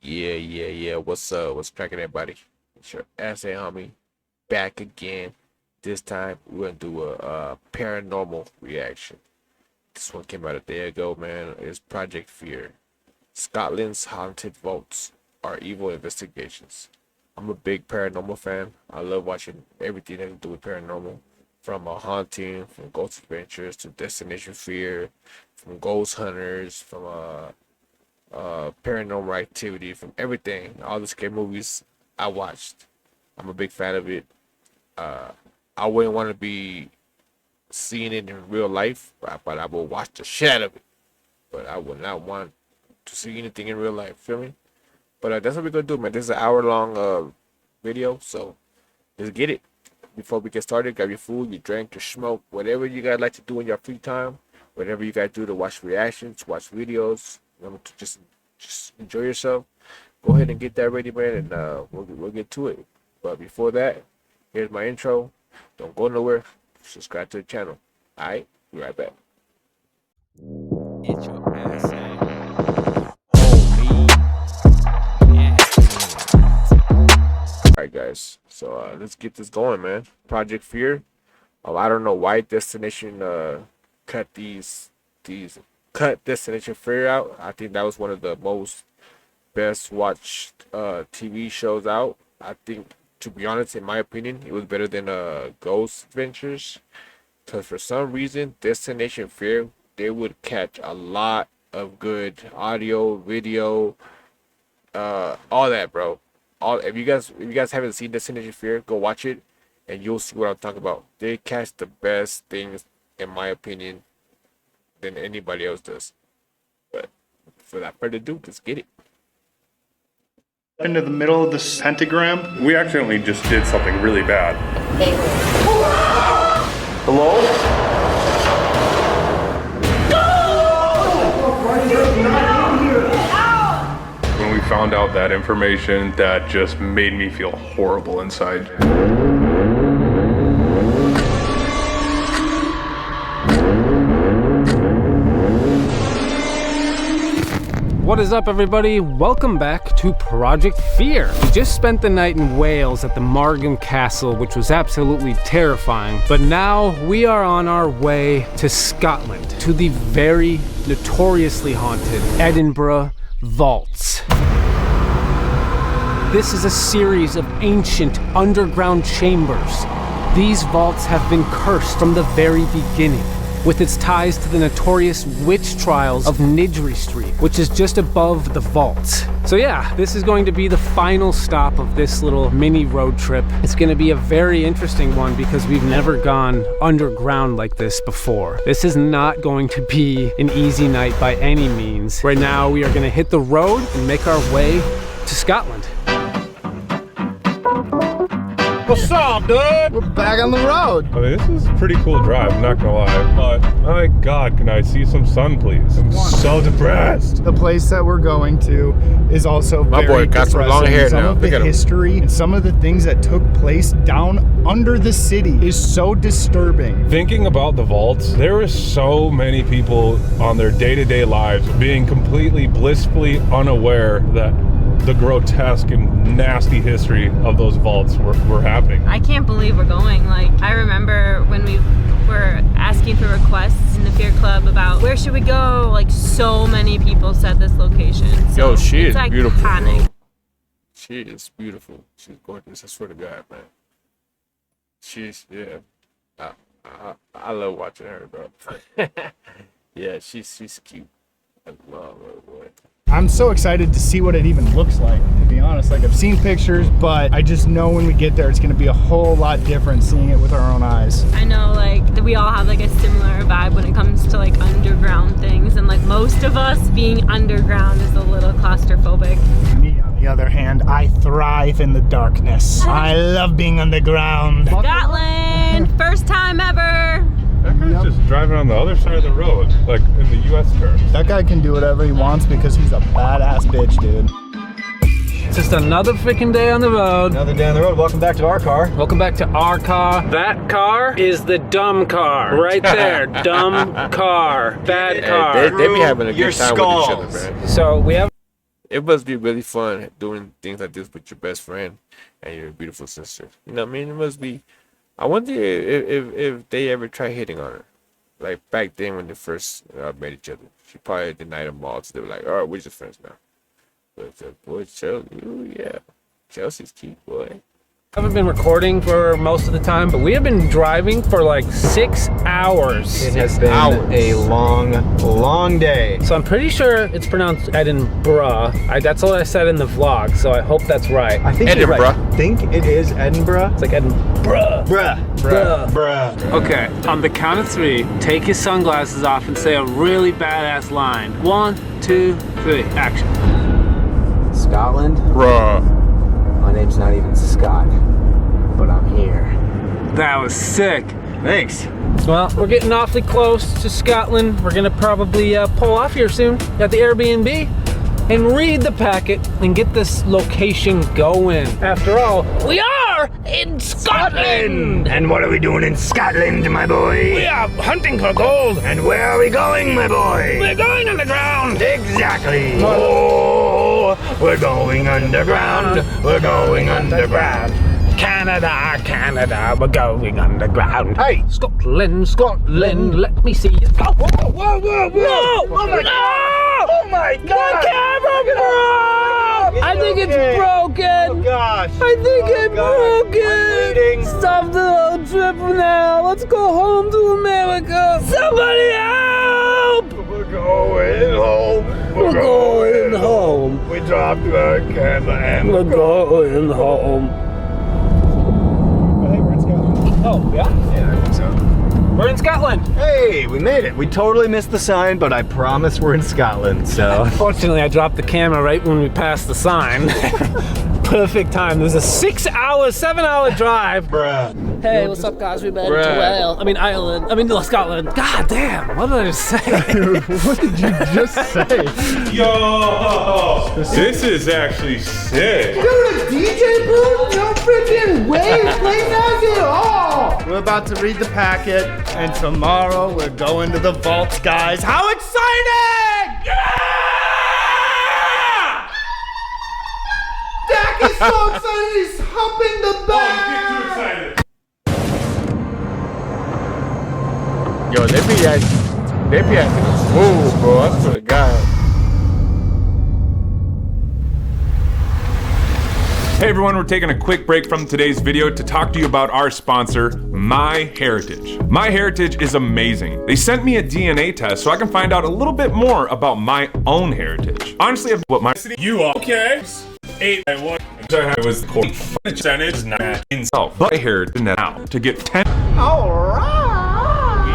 Yeah. What's up? What's cracking, everybody? It's your EsseHomie back again. This time we're gonna do a paranormal reaction. This one came out a day ago, man. It's Project Fear. Scotland's haunted vaults are evil investigations. I'm a big paranormal fan. I love watching everything that to do with paranormal, from a haunting, from ghost adventures to Destination Fear, from ghost hunters, from paranormal activity, from everything, all the scary movies I watched. I'm a big fan of it. I wouldn't want to be seeing it in real life, but I will watch the shit out of it. But I would not want to see anything in real life. Feel me? But that's what we're gonna do, man. This is an hour-long video, so let's get it. Before we get started, grab your food, your drink, your smoke, whatever you guys like to do in your free time, whatever you guys do to watch reactions, watch videos, to just enjoy yourself. Go ahead and get that ready, man, and we'll get to it. But before that, here's my intro. Don't go nowhere. Subscribe to the channel. All right, be right back. It's your EsseHomie. All right, guys. So let's get this going, man. Project Fear. I don't know why Destination cut Destination Fear out. I think that was one of the most best watched TV shows out. I think, to be honest, in my opinion, it was better than Ghost Adventures, because for some reason Destination Fear, they would catch a lot of good audio, video, all that, bro. If you guys haven't seen Destination Fear, go watch it and you'll see what I'm talking about. They catch the best things, in my opinion, than anybody else does. But without further ado, let's get it. Into the middle of this pentagram. We accidentally just did something really bad. Hello? When we found out that information, that just made me feel horrible inside. What is up, everybody? Welcome back to Project Fear. We just spent the night in Wales at the Margam Castle, which was absolutely terrifying. But now we are on our way to Scotland, to the very notoriously haunted Edinburgh Vaults. This is a series of ancient underground chambers. These vaults have been cursed from the very beginning, with its ties to the notorious witch trials of Nidri Street, which is just above the vaults. So yeah, this is going to be the final stop of this little mini road trip. It's going to be a very interesting one because we've never gone underground like this before. This is not going to be an easy night by any means. Right now, we are going to hit the road and make our way to Scotland. What's up, dude? We're back on the road. I mean, this is a pretty cool drive, I'm not gonna lie, but my God, can I see some sun, please? I'm so depressed. The place that we're going to is also My very boy got some long hair some now. of Look the at him. history and some of the things that took place down under the city is so disturbing. Thinking about the vaults, there were so many people on their day-to-day lives being completely blissfully unaware that the grotesque and nasty history of those vaults were happening. I can't believe we're going. Like, I remember when we were asking for requests in the Fear Club about where should we go, like so many people said this location. So Yo, she is it's beautiful, iconic. bro. She is beautiful. She's gorgeous. I swear to God, man. I love watching her, bro. Yeah, she's cute. I love her, boy. I'm so excited to see what it even looks like, to be honest. Like, I've seen pictures, but I just know when we get there, it's gonna be a whole lot different seeing it with our own eyes. I know, like, that we all have like a similar vibe when it comes to like underground things, and like most of us being underground is a little claustrophobic. Me, on the other hand, I thrive in the darkness. I love being underground. Scotland, first time ever. That guy's just driving on the other side of the road, like in the US terms. That guy can do whatever he wants because he's a badass bitch, dude. Just another freaking day on the road. Another day on the road. Welcome back to our car. Welcome back to our car. That car is the dumb car. Right there. Dumb car. Bad car. They be having a Your good time with each skulls. other, man. So we have it must be really fun doing things like this with your best friend and your beautiful sister. You know what I mean? It must be. I wonder if they ever try hitting on her, like back then when they first met each other. She probably denied them all. So they were like, "All right, we're just friends now." But boy, Chelsea, ooh, yeah, Chelsea's cute, boy. I haven't been recording for most of the time, but we have been driving for like 6 hours. It has been a long day. So I'm pretty sure it's pronounced Edinburgh. That's what I said in the vlog, so I hope that's right. I think Edinburgh. You're right. I think it is Edinburgh. It's like Edinburgh. Bruh. Okay, on the count of 3, take your sunglasses off and say a really badass line. 1, 2, 3, action. Scotland? Bruh. My name's not even Scott, but I'm here. That was sick. Thanks. Well, we're getting awfully close to Scotland. We're gonna probably pull off here soon at the Airbnb and read the packet and get this location going. After all, we are in Scotland! And what are we doing in Scotland, my boy? We are hunting for gold. And where are we going, my boy? We're going underground. Exactly. Oh, we're going underground. We're going underground. Canada, Canada, we're going underground. Hey! Scotland, let me see you. Oh, Whoa, whoa, whoa, whoa! no! Oh my no! God! Oh my God! The camera broke! I think it's Okay. broken. Oh gosh! I think it's God. broken. I'm bleeding. Stop the whole trip now. Let's go home to America. Somebody help! We're going home. We're going home. We dropped our camera and We're going home. Hey, we're in Scotland. Oh, yeah? yeah, I think so. We're in Scotland. Hey, we made it. We totally missed the sign, but I promise we're in Scotland, so. Fortunately, I dropped the camera right when we passed the sign. Perfect time. It was a 7-hour drive. Bruh. Hey, what's up, guys? We made it to Wales. Ireland. Scotland. God damn, what did I just say? What did you just say? Yo, this is actually sick. Dude, a DJ booth? No freaking way! Play has it all! We're about to read the packet, and tomorrow we're going to the vaults, guys. How exciting! Yeah! Dak is so excited, he's humping the bed! Yo, they be acting a fool, bro. I swear to God. Hey everyone, we're taking a quick break from today's video to talk to you about our sponsor, MyHeritage. MyHeritage is amazing. They sent me a DNA test so I can find out a little bit more about my own heritage. Honestly, what my city you are okay. 8 by 1 I was the percentage not in self. But heritage now to get 10. Alright! We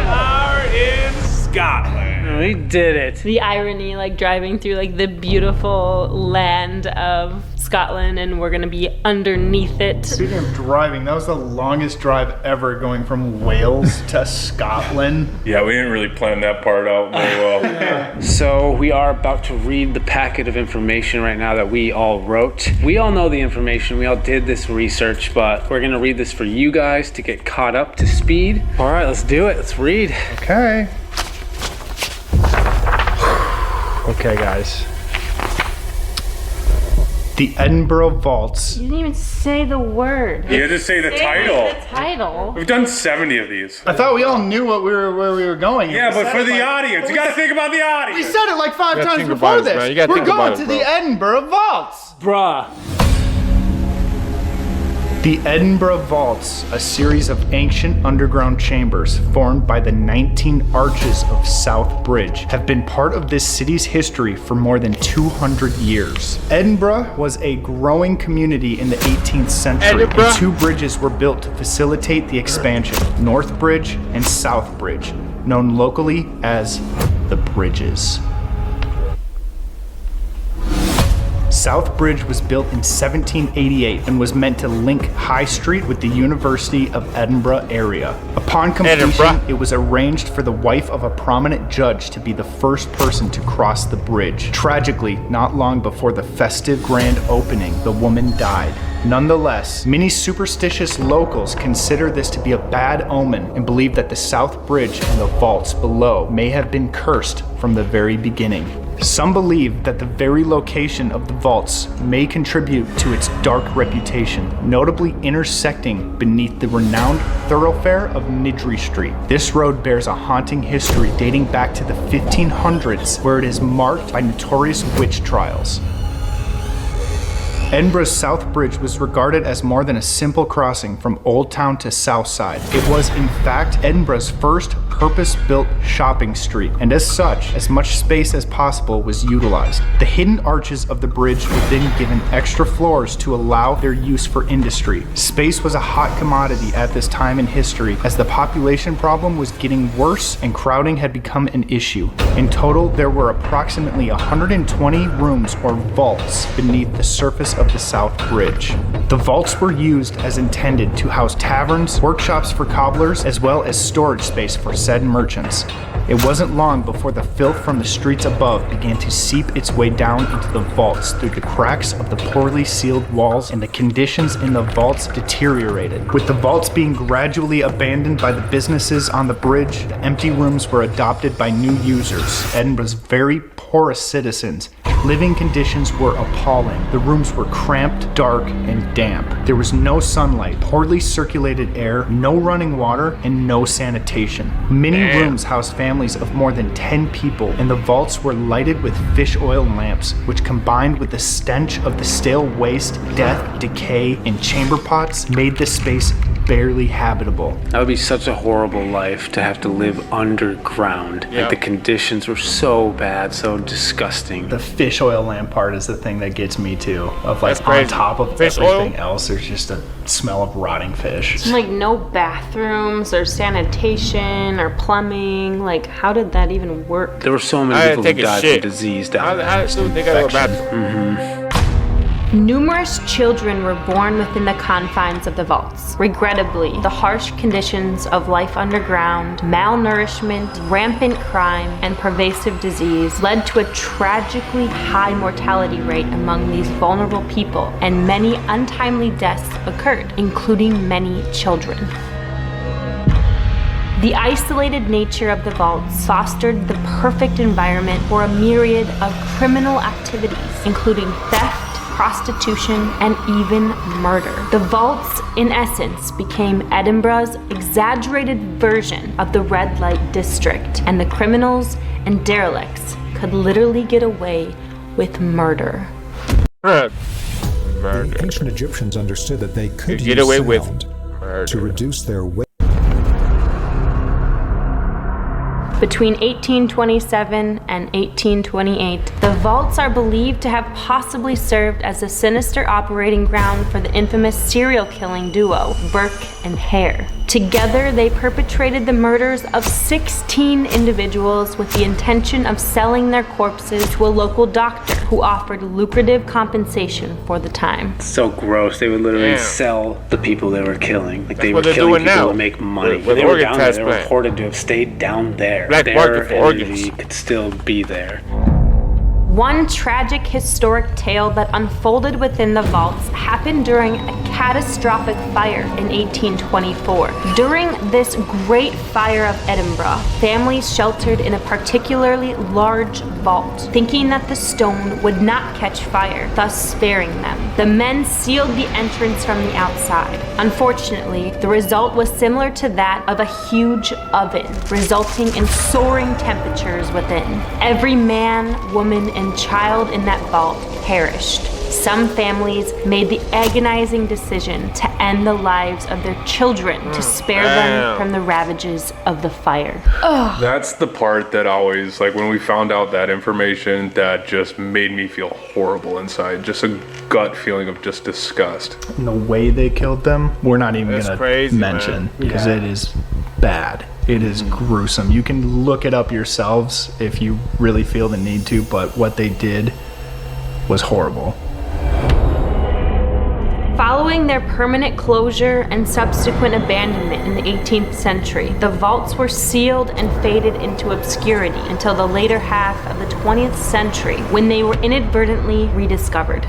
are in Scotland. We did it. The irony, like driving through like the beautiful land of Scotland, and we're gonna be underneath it. Speaking of driving, that was the longest drive ever, going from Wales to Scotland. Yeah, we didn't really plan that part out very well. So we are about to read the packet of information right now that we all wrote. We all know the information, we all did this research, but we're gonna read this for you guys to get caught up to speed. All right, let's do it, let's read. Okay. Okay, guys. The Edinburgh Vaults. You didn't even say the word. You had to say the title. The title. We've done 70 of these. I thought we all knew where we were going. Yeah, We but said for it the like- audience, you gotta think about the We audience. said it like 5 gotta times think before about it, this. man. You gotta We're think going about to it, the bro. Edinburgh Vaults. Bruh. The Edinburgh Vaults, a series of ancient underground chambers formed by the 19 arches of South Bridge, have been part of this city's history for more than 200 years. Edinburgh was a growing community in the 18th century, Edinburgh. and 2 bridges were built to facilitate the expansion, North Bridge and South Bridge, known locally as the Bridges. South Bridge was built in 1788 and was meant to link High Street with the University of Edinburgh area. Upon completion, Edinburgh. it was arranged for the wife of a prominent judge to be the first person to cross the bridge. Tragically, not long before the festive grand opening, the woman died. Nonetheless, many superstitious locals consider this to be a bad omen and believe that the South Bridge and the vaults below may have been cursed from the very beginning. Some believe that the very location of the vaults may contribute to its dark reputation, notably intersecting beneath the renowned thoroughfare of Nidri Street. This road bears a haunting history dating back to the 1500s, where it is marked by notorious witch trials. Edinburgh's South Bridge was regarded as more than a simple crossing from Old Town to South Side. It was, in fact, Edinburgh's first purpose-built shopping street, and as such, as much space as possible was utilized. The hidden arches of the bridge were then given extra floors to allow their use for industry. Space was a hot commodity at this time in history, as the population problem was getting worse and crowding had become an issue. In total, there were approximately 120 rooms or vaults beneath the surface of the South Bridge. The vaults were used as intended to house taverns, workshops for cobblers, as well as storage space for said merchants. It wasn't long before the filth from the streets above began to seep its way down into the vaults through the cracks of the poorly sealed walls, and the conditions in the vaults deteriorated. With the vaults being gradually abandoned by the businesses on the bridge, the empty rooms were adopted by new users, Edinburgh's very poorest citizens. Living conditions were appalling. The rooms were cramped, dark, and damp. There was no sunlight, poorly circulated air, no running water, and no sanitation. Many rooms housed families of more than 10 people, and the vaults were lighted with fish oil lamps, which combined with the stench of the stale waste, death, decay, and chamber pots made the space barely habitable. That would be such a horrible life to have to live underground. Yep. Like the conditions were so bad, so disgusting. The fish oil lamp part is the thing that gets me too. Of like That's crazy. on top of Fish everything oil? else, there's just a smell of rotting fish. Like no bathrooms or sanitation or plumbing. Like how did that even work? There were so many I people had who to take a died shit. from disease down there. How they got a bathroom? Numerous children were born within the confines of the vaults. Regrettably, the harsh conditions of life underground, malnourishment, rampant crime, and pervasive disease led to a tragically high mortality rate among these vulnerable people, and many untimely deaths occurred, including many children. The isolated nature of the vaults fostered the perfect environment for a myriad of criminal activities, including theft, prostitution, and even murder. The vaults, in essence, became Edinburgh's exaggerated version of the red light district, and the criminals and derelicts could literally get away with murder. The Murder. ancient Egyptians understood that they could Get use away with sound murder. to reduce their weight. Between 1827 and 1828, the vaults are believed to have possibly served as a sinister operating ground for the infamous serial killing duo, Burke and Hare. Together, they perpetrated the murders of 16 individuals with the intention of selling their corpses to a local doctor who offered lucrative compensation for the time. So gross. They would literally Damn. sell the people they were killing. Like they what were they're killing doing people now to make money. with They were organ down there. They were transplant. reported to have stayed down there. Black Their market for energy organs. could still be there. One tragic historic tale that unfolded within the vaults happened during a catastrophic fire in 1824. During this great fire of Edinburgh, families sheltered in a particularly large vault, thinking that the stone would not catch fire, thus sparing them. The men sealed the entrance from the outside. Unfortunately, the result was similar to that of a huge oven, resulting in soaring temperatures within. Every man, woman, and child in that vault perished. Some families made the agonizing decision to end the lives of their children to spare them from the ravages of the fire. That's the part that always, like when we found out that information, that just made me feel horrible inside. Just a gut feeling of just disgust. And the way they killed them, we're not even That's gonna crazy, mention, man. because it is bad. It is gruesome. You can look it up yourselves if you really feel the need to, but what they did was horrible. Following their permanent closure and subsequent abandonment in the 18th century, the vaults were sealed and faded into obscurity until the later half of the 20th century, when they were inadvertently rediscovered.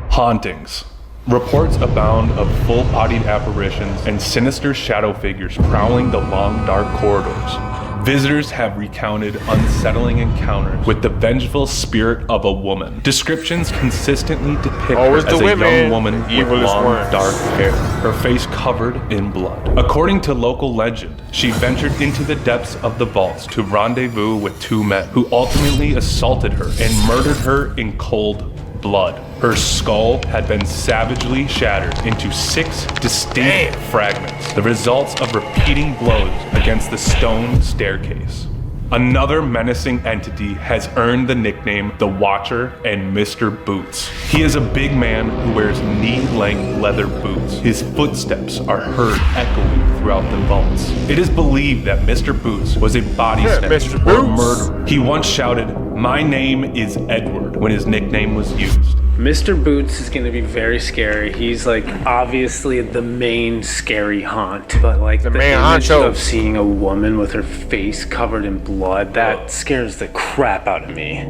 Hauntings. Reports abound of full-bodied apparitions and sinister shadow figures prowling the long, dark corridors. Visitors have recounted unsettling encounters with the vengeful spirit of a woman. Descriptions consistently depict her as a young woman with long, dark hair, her face covered in blood. According to local legend, she ventured into the depths of the vaults to rendezvous with two men who ultimately assaulted her and murdered her in cold blood. Her skull had been savagely shattered into 6 distinct fragments, the results of repeating blows against the stone staircase. Another menacing entity has earned the nickname the Watcher and Mr. Boots. He is a big man who wears knee-length leather boots. His footsteps are heard echoing throughout the vaults. It is believed that Mr. Boots was a body snatcher or a murderer. He once shouted, "My name is Edward," when his nickname was used. Mr. Boots is going to be very scary. He's like obviously the main scary haunt, but like the main image honcho of seeing a woman with her face covered in blood, that scares the crap out of me.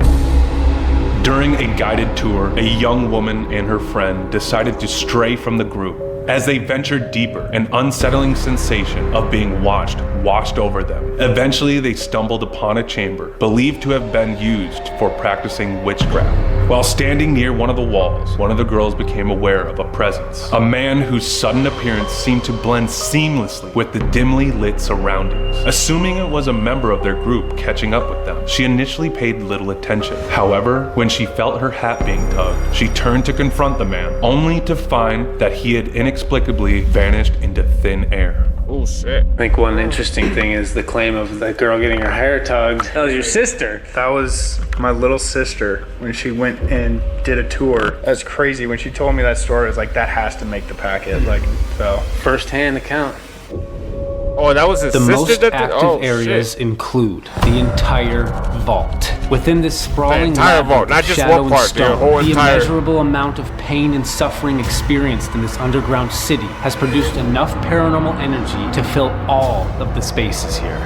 During a guided tour, a young woman and her friend decided to stray from the group. As they ventured deeper, an unsettling sensation of being watched washed over them. Eventually, they stumbled upon a chamber believed to have been used for practicing witchcraft. While standing near one of the walls, one of the girls became aware of a presence. A man whose sudden appearance seemed to blend seamlessly with the dimly lit surroundings. Assuming it was a member of their group catching up with them, she initially paid little attention. However, when she felt her hat being tugged, she turned to confront the man, only to find that he had inexplicably vanished into thin air. Oh shit. I think one interesting thing is the claim of that girl getting her hair tugged. That was your sister. That was my little sister when she went and did a tour. That's crazy. When she told me that story, I was like, that has to make the packet. Like, so. First-hand account. Oh, that was his The sister most that active areas include the entire vault. Within this sprawling entire vault, labyrinth not of just shadow one part, and stone, the whole entire- immeasurable amount of pain and suffering experienced in this underground city has produced enough paranormal energy to fill all of the spaces here.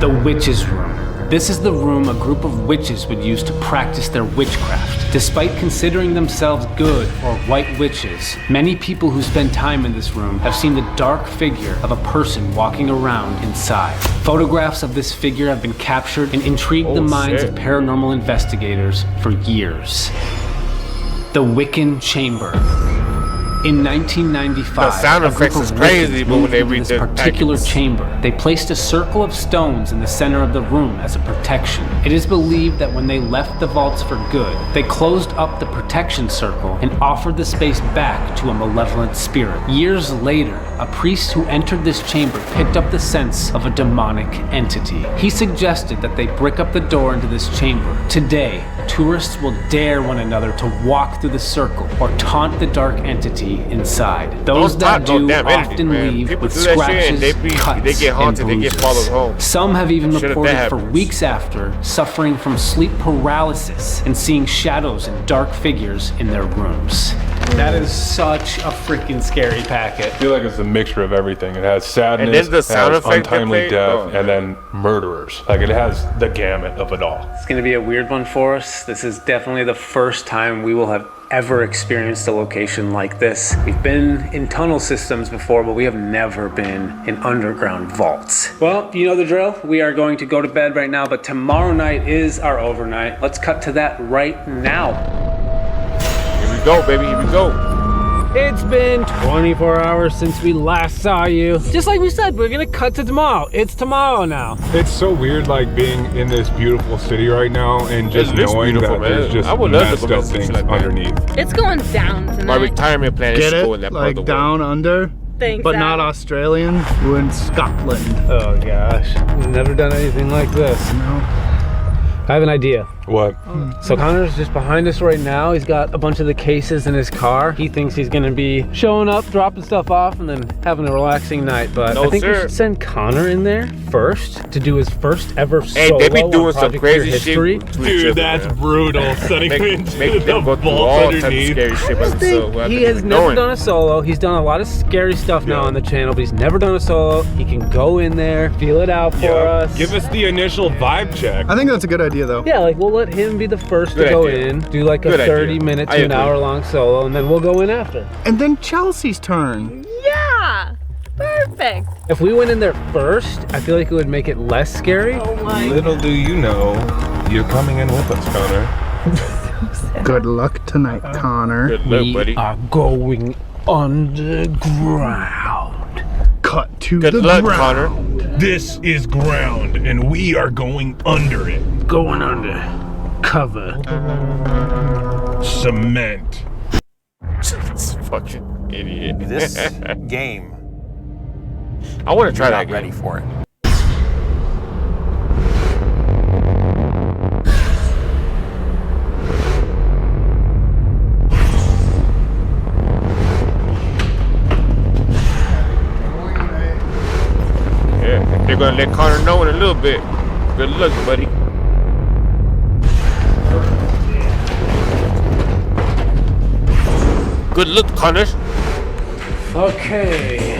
The Witch's Room. This is the room a group of witches would use to practice their witchcraft. Despite considering themselves good or white witches, many people who spend time in this room have seen the dark figure of a person walking around inside. Photographs of this figure have been captured and intrigued the minds of paranormal investigators for years. The Wiccan Chamber. In 1995, The sound a group effects is of crazy, witches but when moved they into read this the particular packets. chamber, they placed a circle of stones in the center of the room as a protection. It is believed that when they left the vaults for good, they closed up the protection circle and offered the space back to a malevolent spirit. Years later, a priest who entered this chamber picked up the sense of a demonic entity. He suggested that they brick up the door into this chamber. Today, tourists will dare one another to walk through the circle or taunt the dark entity inside. Those that do often leave People with do that shit and scratches, cuts, they get haunted, and they get followed bruises. home. Some have even Shit, if that reported for happens. weeks after suffering from sleep paralysis and seeing shadows and dark figures in their rooms. That is such a freaking scary packet. I feel like it's a mixture of everything. It has sadness, And then the sound it has effect they untimely played? death, Oh, and then murderers. Like, it has the gamut of it all. It's going to be a weird one for us. This is definitely the first time we will have ever experienced a location like this. We've been in tunnel systems before, but we have never been in underground vaults. Well, you know the drill. We are going to go to bed right now, but tomorrow night is our overnight. Let's cut to that right now. Here we go, baby, here we go. It's been 24 hours since we last saw you. Just like we said, we're gonna cut to tomorrow. It's tomorrow now. It's so weird, like, being in this beautiful city right now and just It is knowing beautiful, that there's man. just I would love to messed go up visit things like that. underneath. It's going down My tonight. retirement plan is Get to go it? in that part Like of the down world. under? Thanks, But not Al. Australian. We're in Scotland. Oh gosh, we've never done anything like this. No. I have an idea. What? So Connor's just behind us right now. He's got a bunch of the cases in his car. He thinks he's gonna be showing up, dropping stuff off, and then having a relaxing night. But No, I think we sir. should send Connor in there first to do his first ever Hey, solo they be on doing some Project crazy Clear History. shit. to each other, man. brutal. Setting Make them go through all types of scary shit by themselves. He has never done a solo. He's done a lot of scary stuff now on the channel, but he's never done a solo. He can go in there, feel it out for us. Give us the initial vibe check. I think that's a good idea, though. Yeah, like we'll let him be the first Good to go idea. in, do like a Good idea. 30-minute I to an agree. hour-long solo, and then we'll go in after. And then Chelsea's turn. Yeah! Perfect. If we went in there first, I feel like it would make it less scary. Oh my. Little do you know, you're coming in with us, Connor. Good luck tonight, Connor. Good luck, buddy. We are going underground. Cut to Good the luck, ground. Connor. This is ground, and we are going under it. Going under. Cover. Cement. Fucking idiot. This game, I want to try I'm that not game. ready for it. Yeah, they're gonna let Connor know in a little bit. Good luck, buddy. Good luck, Connor. Okay.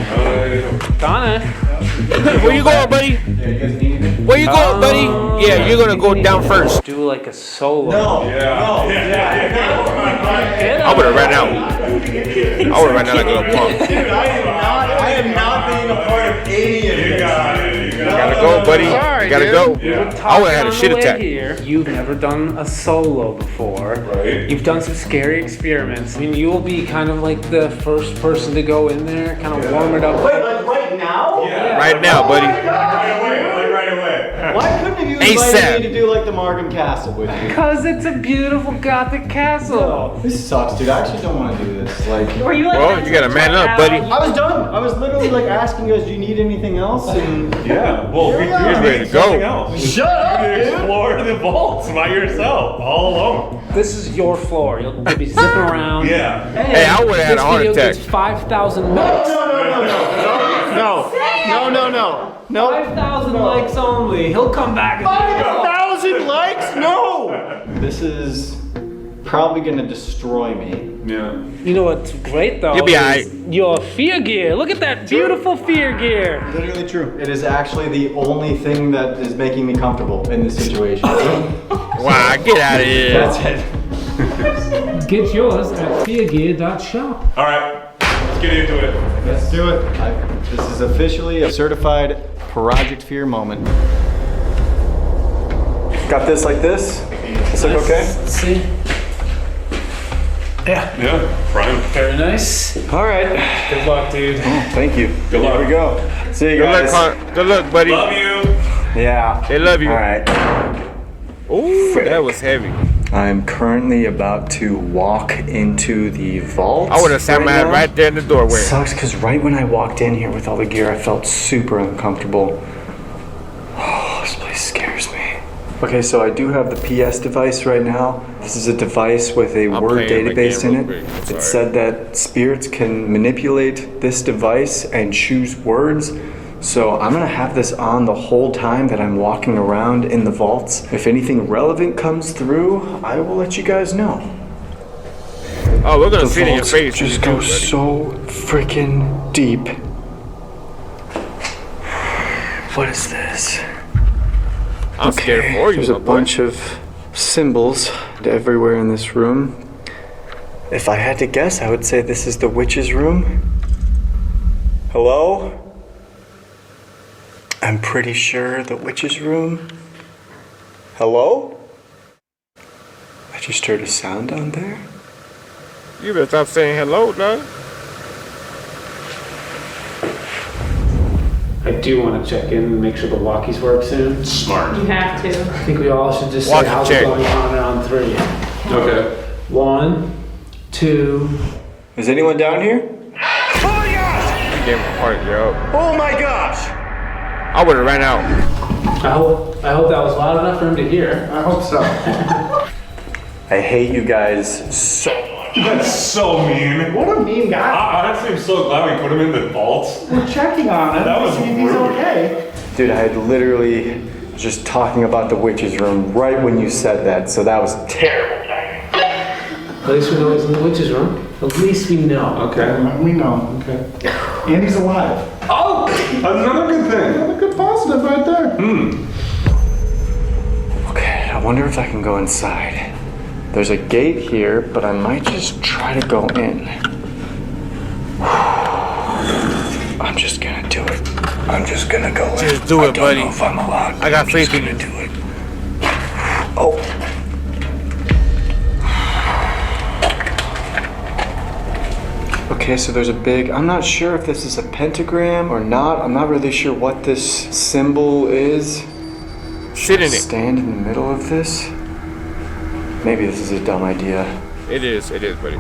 Donna. Where you going, buddy? Where you going, buddy? Yeah, you're gonna go down first. Do like a solo. I would've ran out. I would've ran out like a little punk. Dude, I am not being a part of any of this. You gotta go, buddy. Sorry, You gotta dude. go. We've been I talking would've had a on shit the way attack. here. You've never done a solo before. Right. You've done some scary experiments. I mean, you will be kind of like the first person to go in there, kind of warm it up. Wait, like right now? Yeah. Right now, buddy. Right away. Why couldn't have you ASAP. invited me to do like the Markham Castle with you? Because it's a beautiful gothic castle. This sucks, dude. I actually don't want to do this. Like, Were you like? Well, you gotta man up, buddy. I was done. I was literally like asking you guys, do you need anything else? And Yeah, well, we we are. He's ready to go. else. shut up, You dude. explore the vaults by yourself, all alone. This is your floor. You'll be zipping around. Yeah. Hey, I would've had a heart This video attack. gets 5,000 likes. No. 5,000 likes only. He'll come back. 5,000 likes? No. This is probably gonna destroy me. Yeah. You know what's great though? You'll be is alright. Your fear gear. Look at that beautiful fear gear. Literally true. It is actually the only thing that is making me comfortable in this situation. Wow, get out of here. That's it. Get yours at feargear.shop. All right, let's get into it. Let's do it. This is officially a certified Project Fear moment. Got this like this? This look okay? See? Yeah, Brian. Very nice. All right. Good luck, dude. Thank you. Good luck. Here we go. See you Good luck, guys. Connor. Good luck, buddy. Love you. Yeah. They love you. All right. Ooh, that was heavy. I'm currently about to walk into the vault. I would've sat my ass right there in the doorway. Sucks because right when I walked in here with all the gear, I felt super uncomfortable. Oh, this place scares me. Okay, so I do have the PS device right now. This is a device with a I'm word playing my database game in real it. quick. It Sorry. said that spirits can manipulate this device and choose words. So I'm gonna have this on the whole time that I'm walking around in the vaults. If anything relevant comes through, I will let you guys know. Oh, we're gonna The see it in your vaults face. just when go you do it, buddy. so freaking deep. What is this? I'm scared for you, There's my a boy. bunch of symbols everywhere in this room. If I had to guess, I would say this is the witch's room. Hello? I'm pretty sure the witch's room. Hello? I just heard a sound down there. You better stop saying hello, dog. I do want to check in and make sure the walkies work soon. Smart. You have to. I think we all should just Walkie say how's check. it going on 3. Okay. 1, 2. Is anyone down here? Game apart, yo. Oh my gosh! I would've ran out. I hope that was loud enough for him to hear. I hope so. I hate you guys so That's so mean. What a mean guy. Honestly, I'm so glad we put him in the vaults. We're checking on him That to was see if he's rude. okay. Dude, I had literally just talking about the witch's room right when you said that, so that was terrible. At least we know he's in the witch's room. At least we know. Okay. We know. Okay. And he's alive. Oh! Another good thing. Another good positive right there. Okay, I wonder if I can go inside. There's a gate here, but I might just try to go in. I'm I'm just gonna do it. I'm just gonna go in. Just do it, buddy. I don't know if I'm allowed. I got faith in you. Do it. Oh. Okay, so there's a big, I'm not sure if this is a pentagram or not. I'm not really sure what this symbol is. Sit in it. Stand in the middle of this? Maybe this is a dumb idea. It is, buddy.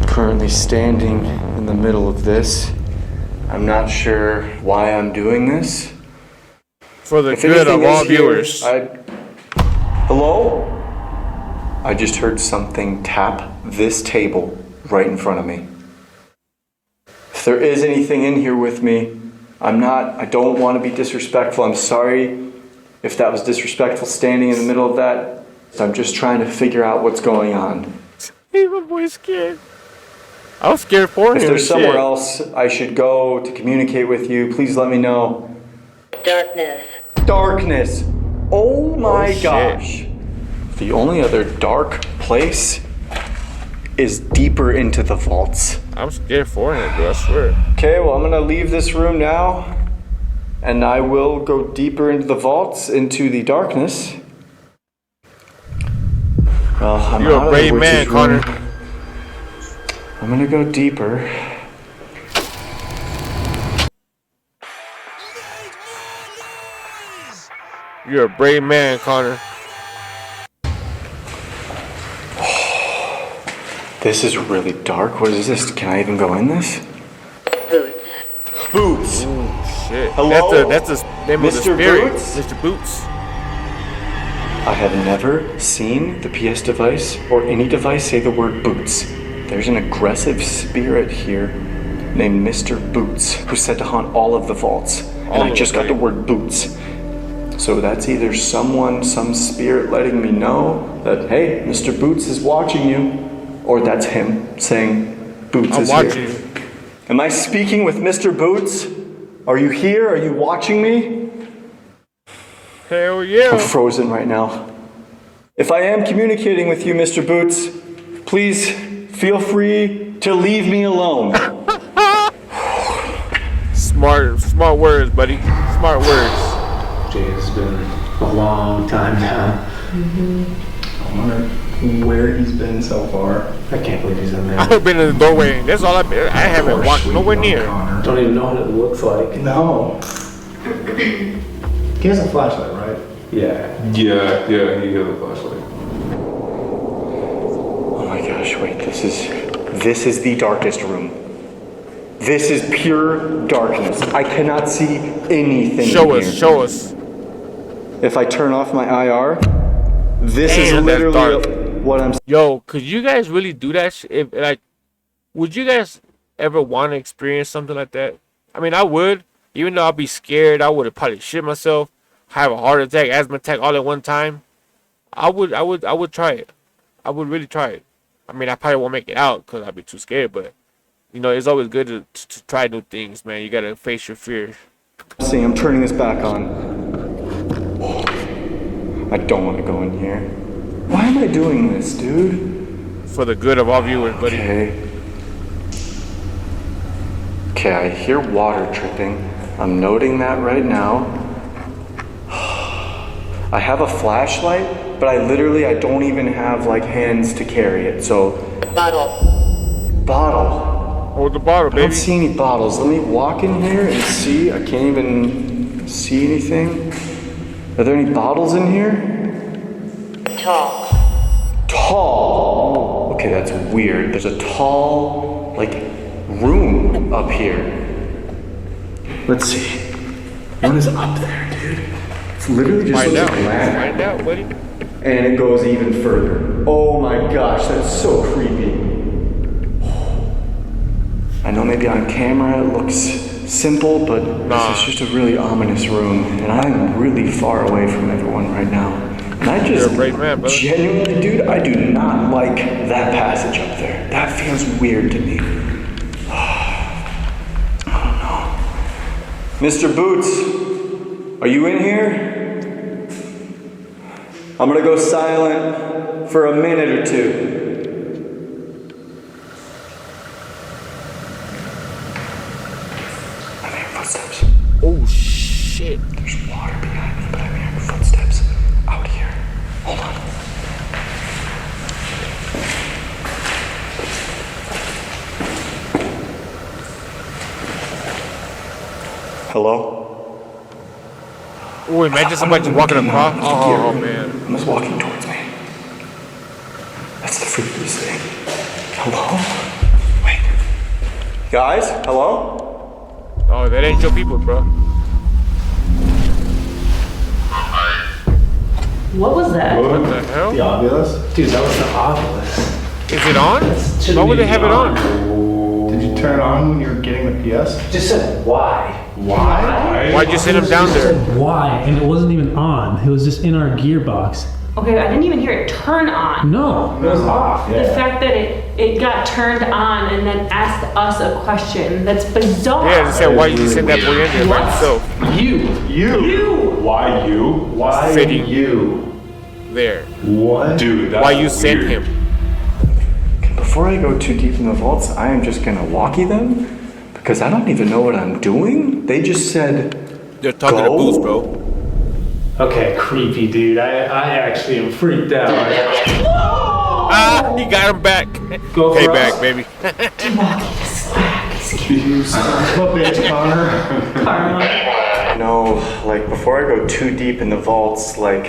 Currently standing in the middle of this. I'm not sure why I'm doing this. For the If good of anything all is here, viewers. Hello? I just heard something tap this table right in front of me. If there is anything in here with me, I don't want to be disrespectful. I'm sorry if that was disrespectful standing in the middle of that. I'm just trying to figure out what's going on. Hey, my boy's scared. I was scared for him. If there's somewhere else I should go to communicate with you, please let me know. Darkness. Darkness. Oh my shit. gosh. The only other dark place is deeper into the vaults. I'm scared for him, bro. I swear. Okay, well, I'm gonna leave this room now, and I will go deeper into the vaults, into the darkness. Well, I'm You're out a of the brave witch's man, room. Connor. I'm gonna go deeper. You're a brave man, Connor. This is really dark. What is this? Can I even go in this? Boots. Ooh, shit. Hello? That's the name of the Mr. spirit. Boots? Mr. Boots. I have never seen the PS device or any device say the word boots. There's an aggressive spirit here named Mr. Boots who's said to haunt all of the vaults. And I just got the word boots. So that's either some spirit letting me know that, hey, Mr. Boots is watching you, or that's him saying Boots I'm is watching here. you. Am I speaking with Mr. Boots? Are you here? Are you watching me? Hell yeah. I'm frozen right now. If I am communicating with you, Mr. Boots, please feel free to leave me alone. Smart words, buddy. Smart words. Jay, it's been a long time now. I wonder where he's been so far. I can't believe he's in there. I've been in the doorway. That's all I haven't walked nowhere near. Don't even know what it looks like. No. He has a flashlight, right? Yeah. Yeah, he has a flashlight. Oh my gosh, wait, this is the darkest room. This is pure darkness. I cannot see anything Show in us, here. show us. If I turn off my IR, this is Damn, that's literally what I'm. Yo, could you guys really do that? If like, would you guys ever want to experience something like that? I mean, I would. Even though I'd be scared, I would have probably shit myself, have a heart attack, asthma attack all at one time. I would try it. I would really try it. I mean, I probably won't make it out because I'd be too scared. But you know, it's always good to try new things, man. You gotta face your fears. See, I'm turning this back on. I don't want to go in here. Why am I doing this, dude? For the good of all viewers, buddy. Okay, I hear water dripping. I'm noting that right now. I have a flashlight, but I don't even have like hands to carry it. So bottle. Hold the bottle, I baby. don't see any bottles. Let me walk in here and see. I can't even see anything. Are there any bottles in here? Tall. Okay, that's weird. There's a tall, like, room up here. Let's see. What is up there, dude? It's literally just Find looks out. like land. Find out, buddy. And it goes even further. Oh my gosh, that's so creepy. I know maybe on camera it looks simple, but this is just a really ominous room, and I'm really far away from everyone right now. And I just You're a brave man, brother. genuinely, dude, I do not like that passage up there. That feels weird to me. I don't know. Mr. Boots, are you in here? I'm gonna go silent for a minute or two. Hello? Oh, imagine somebody just walking across. Oh, man. Someone's walking towards me. That's the freakiest thing. Hello? Wait. Guys, hello? Oh, that ain't your people, bro. What was that? What the hell? The obelisk? Dude, that was the obelisk. Is it on? Why would they have it on? Did you turn it on when you were getting the PS? Just said why. Why? Why'd you sit him down there? Why? And it wasn't even on. It was just in our gearbox. Okay, I didn't even hear it turn on. No, it was off. The fact that it got turned on and then asked us a question, that's bizarre. Yeah, they said, why you send that boy in there by himself? You. Why you? Why Sitting you? there. What? Dude, that's Why you sent weird. him? Before I go too deep in the vaults, I am just gonna walkie them because I don't even know what I'm doing. They just said, They're talking to Go? Boots, bro. Okay, creepy dude. I actually am freaked out. Ah, he got him back. Go for Payback, us. baby. You son of a bitch, Connor. no, like before I go too deep in the vaults, like,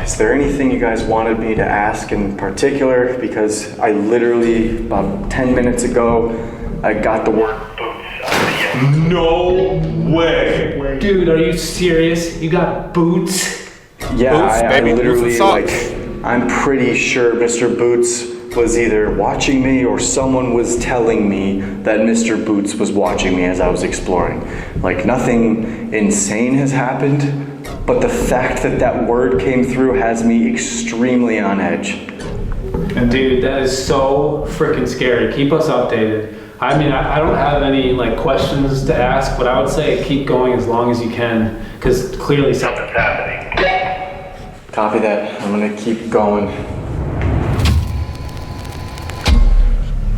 is there anything you guys wanted me to ask in particular? Because I literally, about 10 minutes ago, I got the word No way. Dude, are you serious? You got boots? Yeah, Boots, I baby, boots literally, and socks. like, I'm pretty sure Mr. Boots was either watching me or someone was telling me that Mr. Boots was watching me as I was exploring. Like, nothing insane has happened, but the fact that that word came through has me extremely on edge. Dude, that is so freaking scary. Keep us updated. I mean, I don't have any like questions to ask, but I would say keep going as long as you can, because clearly something's happening. Copy that. I'm gonna keep going.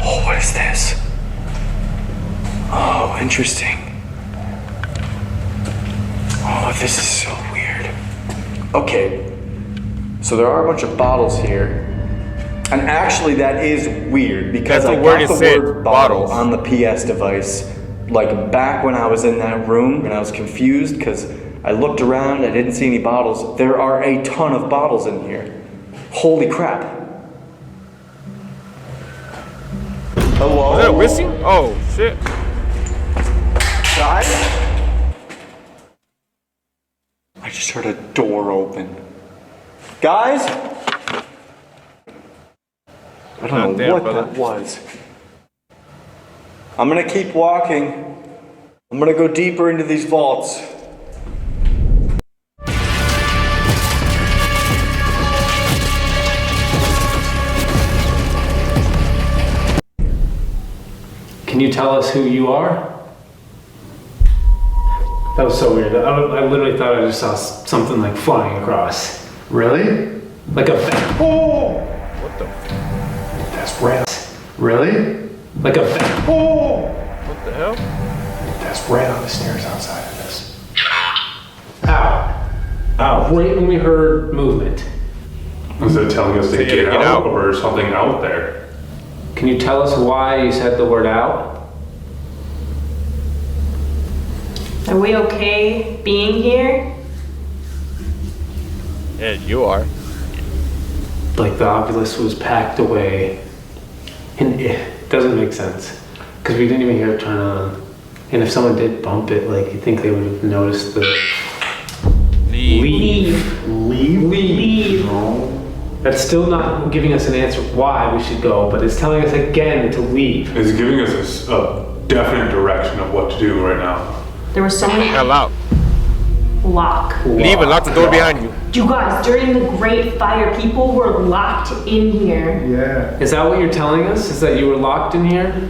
Oh, what is this? Oh, interesting. Oh, this is so weird. Okay, so there are a bunch of bottles here. And actually, that is weird because That's I the word got it the said, word bottle bottles. on the PS device, like back when I was in that room, and I was confused because I looked around, I didn't see any bottles. There are a ton of bottles in here. Holy crap! Hello, Was that a whiskey? Oh, shit. guys? I just heard a door open. Guys. I don't Not know there, what brother. that was. I'm gonna keep walking. I'm gonna go deeper into these vaults. Can you tell us who you are? That was so weird. I literally thought I just saw something like flying across. Really? Like a Oh! What the? That's right. Really? like a Oh! What the hell? That's right on the stairs outside of this. ow. Ow. Right when we heard movement. Is it telling us to Say get get out out. or something out there? Can you tell us why you said the word out? Are we okay being here? Yeah, you are. Like the obelisk was packed away. And it doesn't make sense. Because we didn't even hear it turn on. And if someone did bump it, like, you think they would have noticed the Leave. leave. That's still not giving us an answer why we should go, but it's telling us again to leave. It's giving us a definite direction of what to do right now. There were so many Hell out. lock. Leave and lock the door behind you. You guys, during the Great Fire, people were locked in here. Yeah. Is that what you're telling us? Is that you were locked in here?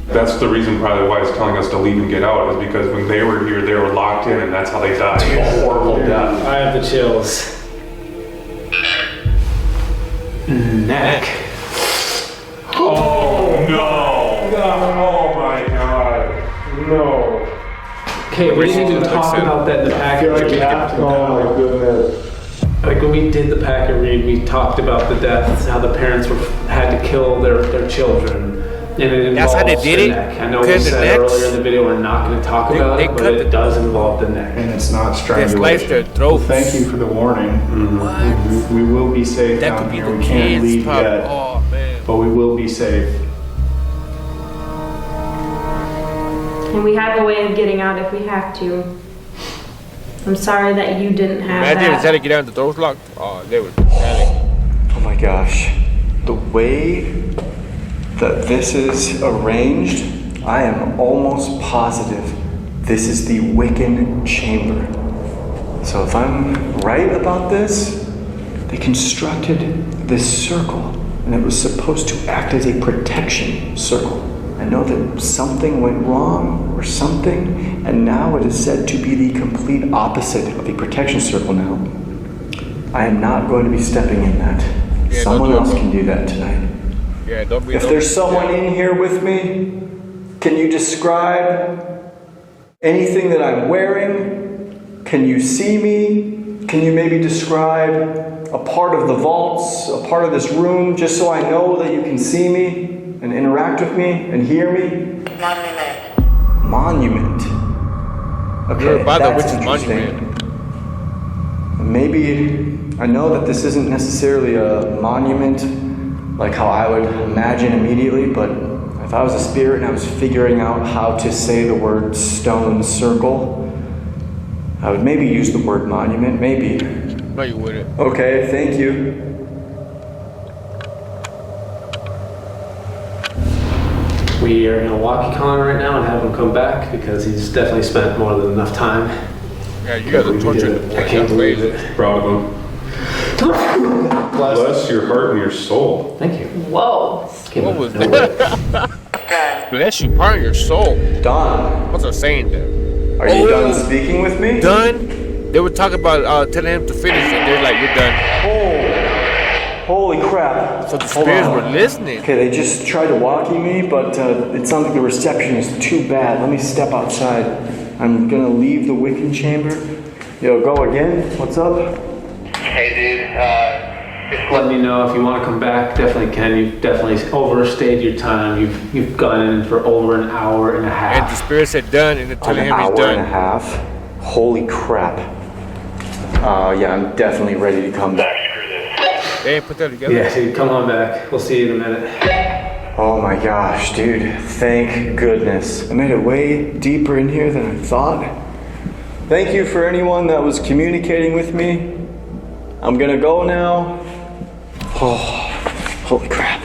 That's the reason probably why it's telling us to leave and get out, is because when they were here, they were locked in and that's how they died. A horrible death. I have the chills. Neck. Oh no! Oh my god. No. Okay, we didn't even talk about that in the packet read. Oh my goodness. Like when we did the packet read, we talked about the deaths, how the parents had to kill their children. And it That's how they involves did the it? neck. I know Cut we the said necks? earlier in the video we're not going to talk about they it, but cut it does involve the neck. And it's not They strangulation. sliced their throats. Thank you for the warning. We will be safe That down could be here. the We can't kids' leave problem. yet, Oh, man. but we will be safe. And we have a way of getting out if we have to. I'm sorry that you didn't have Imagine that. instead of getting out the doors locked. Oh, they would panic. Oh my gosh. The way that this is arranged, I am almost positive this is the Wiccan chamber. So if I'm right about this, they constructed this circle and it was supposed to act as a protection circle. I know that something went wrong or something, and now it is said to be the complete opposite of the protection circle now. I am not going to be stepping in that. Yeah, Someone don't do else it. can do that tonight. Yeah, don't be. If there's someone in here with me, can you describe anything that I'm wearing? Can you see me? Can you maybe describe a part of the vaults, a part of this room, just so I know that you can see me and interact with me and hear me? Monument. Okay, You're by the that's witch's interesting. monument. Maybe, I know that this isn't necessarily a monument like how I would imagine immediately, but if I was a spirit and I was figuring out how to say the word stone circle, I would maybe use the word monument, maybe. No, you wouldn't. Okay, thank you. We are going to walkie Connor right now and have him come back because he's definitely spent more than enough time. Yeah, you guys are torturing the boy. I can't That's believe crazy. it. Proud of him. Bless your heart and your soul. Thank you. Whoa. What was that? Bless you, part of your soul. Don, What's I saying there? are you done speaking with me? Done? They were talking about telling him to finish, and they're like, "You're done." Holy crap. So the Hold spirits on. were listening. Okay, they just tried to walkie me, but it sounds like the reception is too bad. Let me step outside. I'm gonna leave the Wiccan chamber. Yo, go again? What's up? Hey, dude. Just let me know if you want to come back. Definitely can. You've definitely overstayed your time. You've gone in for over an hour and a And the half. spirit said done, and they're An telling him he's hour and a done. half. Holy crap. Yeah, I'm definitely ready to come back. They ain't put that together. Yeah, dude, come on back. We'll see you in a minute. Oh my gosh, dude. Thank goodness. I made it way deeper in here than I thought. Thank you for anyone that was communicating with me. I'm gonna go now. Oh, holy crap.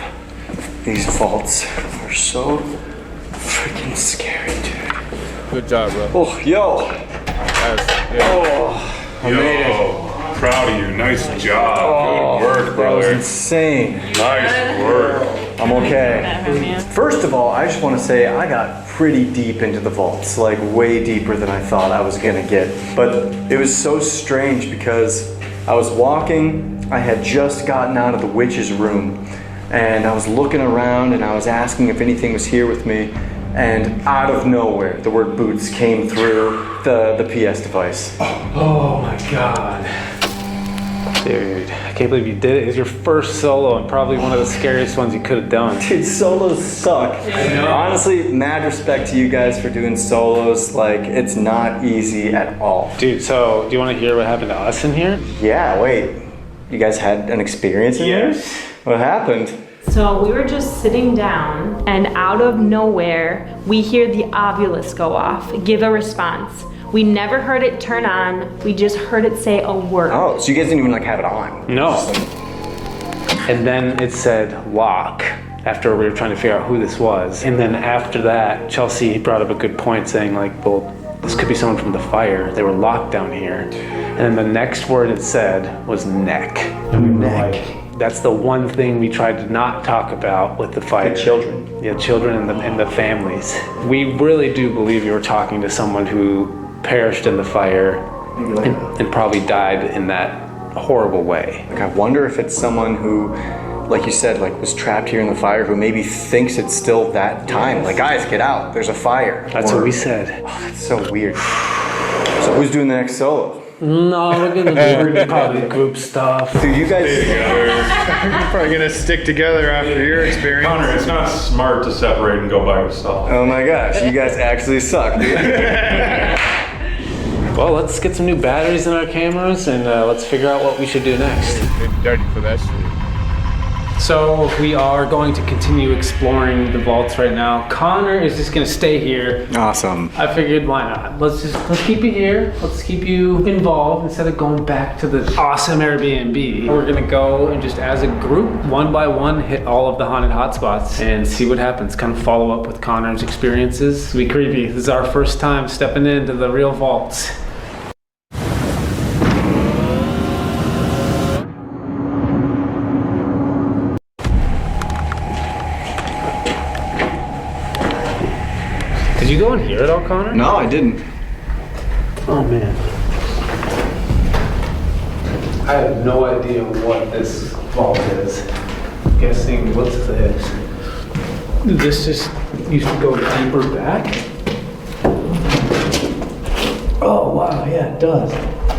These vaults are so freaking scary, dude. Good job, bro. Oh, yo. That's, yeah. Oh, I made it. Proud of you. Nice job. Good work, That was brother. insane. Nice work. I'm okay. First of all, I just want to say I got pretty deep into the vaults, like way deeper than I thought I was gonna get. But it was so strange because I was walking, I had just gotten out of the witch's room, and I was looking around and I was asking if anything was here with me, and out of nowhere, the word boots came through the PS device. Oh my god. Dude, I can't believe you did it. It's your first solo and probably one of the scariest ones you could have done. Dude, solos suck. Honestly, mad respect to you guys for doing solos. Like, it's not easy at all. Dude, so do you want to hear what happened to us in here? Yeah, wait. You guys had an experience in here? What happened? So we were just sitting down, and out of nowhere, we hear the obelisk go off, give a response. We never heard it turn on, we just heard it say a word. Oh, so you guys didn't even like have it on? No. And then it said lock after we were trying to figure out who this was. And then after that, Chelsea brought up a good point saying like, well, this could be someone from the fire. They were locked down here. And then the next word it said was neck. And we were like, that's the one thing we tried to not talk about with the fire. The children. Yeah, children and the families. We really do believe you were talking to someone who perished in the fire and probably died in that horrible way. Like, I wonder if it's someone who, like you said, like was trapped here in the fire, who maybe thinks it's still that time. Like, guys, get out, there's a fire. That's what we said. Oh, that's so weird. So who's doing the next solo? No, we're gonna do probably group stuff. Dude, you guys. You're probably gonna stick together after your experience. Connor, it's not smart to separate and go by yourself. Oh my gosh, you guys actually suck, dude. Well, let's get some new batteries in our cameras and let's figure out what we should do next. They're dirty for that shit. So we are going to continue exploring the vaults right now. Connor is just gonna stay here. Awesome. I figured why not? Let's keep you here. Let's keep you involved instead of going back to the awesome Airbnb. We're gonna go and just as a group, one by one, hit all of the haunted hotspots and see what happens. Kind of follow up with Connor's experiences. It'll be creepy. This is our first time stepping into the real vaults. Did you go in here at all, Connor? No, I didn't. Oh man. I have no idea what this vault is. I'm guessing, what's this? This just used to go deeper back? Oh wow, yeah, it does.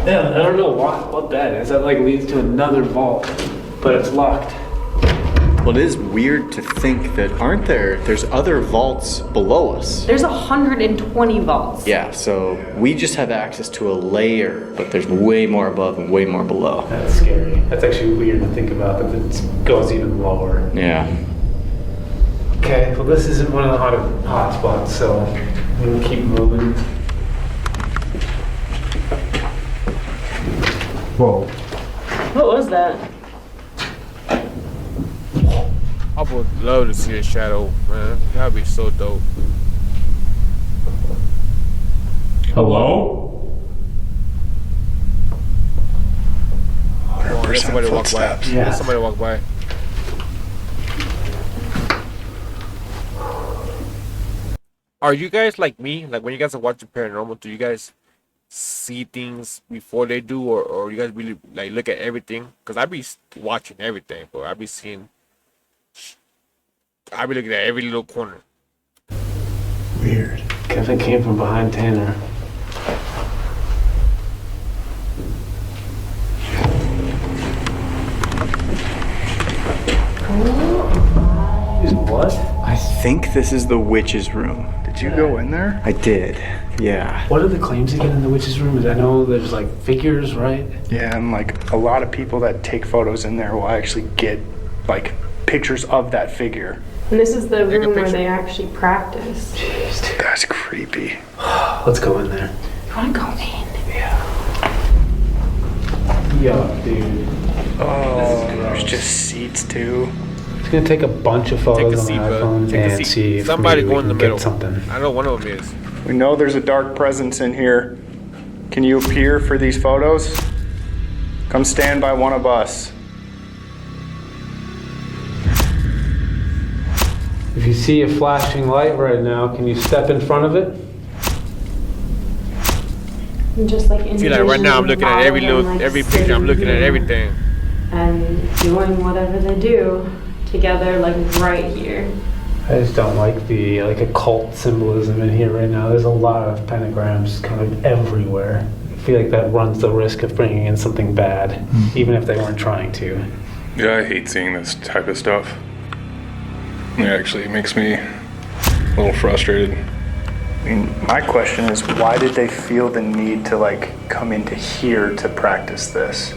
Yeah, I don't know what that is. That like leads to another vault, but it's locked. Well, it is weird to think that there's other vaults below us. There's 120 vaults. Yeah, so we just have access to a layer, but there's way more above and way more below. That's scary. That's actually weird to think about that it goes even lower. Yeah. Okay, well this isn't one of the hot spots, so we'll keep moving. Whoa. What was that? I would love to see a shadow, man. That'd be so dope. Hello? Oh, there's somebody walk by. Yeah. There's somebody walk by. Are you guys like me? Like when you guys are watching paranormal, do you guys see things before they do, or you guys really like look at everything? Cause I be watching everything, bro. I be looking at every little corner. Weird. Kevin came from behind Tanner. What? I think this is the witch's room. Did you go in there? I did. Yeah. What are the claims again in the witch's room? I know there's like figures, right? Yeah, and like a lot of people that take photos in there will actually get like pictures of that figure. And this is the Take a room where picture. they actually practice. Jeez, dude. That's creepy. Let's go in there. You wanna go in? Yuck, dude. Oh, This is there's gross. just seats too. I'm just gonna take a bunch of Take a photos on seat, my bro. iPhone Take a and seat. see if Somebody maybe go we in the can middle. get something. I know one of them is. We know there's a dark presence in here. Can you appear for these photos? Come stand by one of us. If you see a flashing light right now, can you step in front of it? And just like See, like right now, I'm looking at every picture. I'm looking at everything. And doing whatever they do together, like right here. I just don't like the like occult symbolism in here right now. There's a lot of pentagrams kind of everywhere. I feel like that runs the risk of bringing in something bad, even if they weren't trying to. Yeah, I hate seeing this type of stuff. It actually makes me a little frustrated. I mean, my question is, why did they feel the need to like come into here to practice this?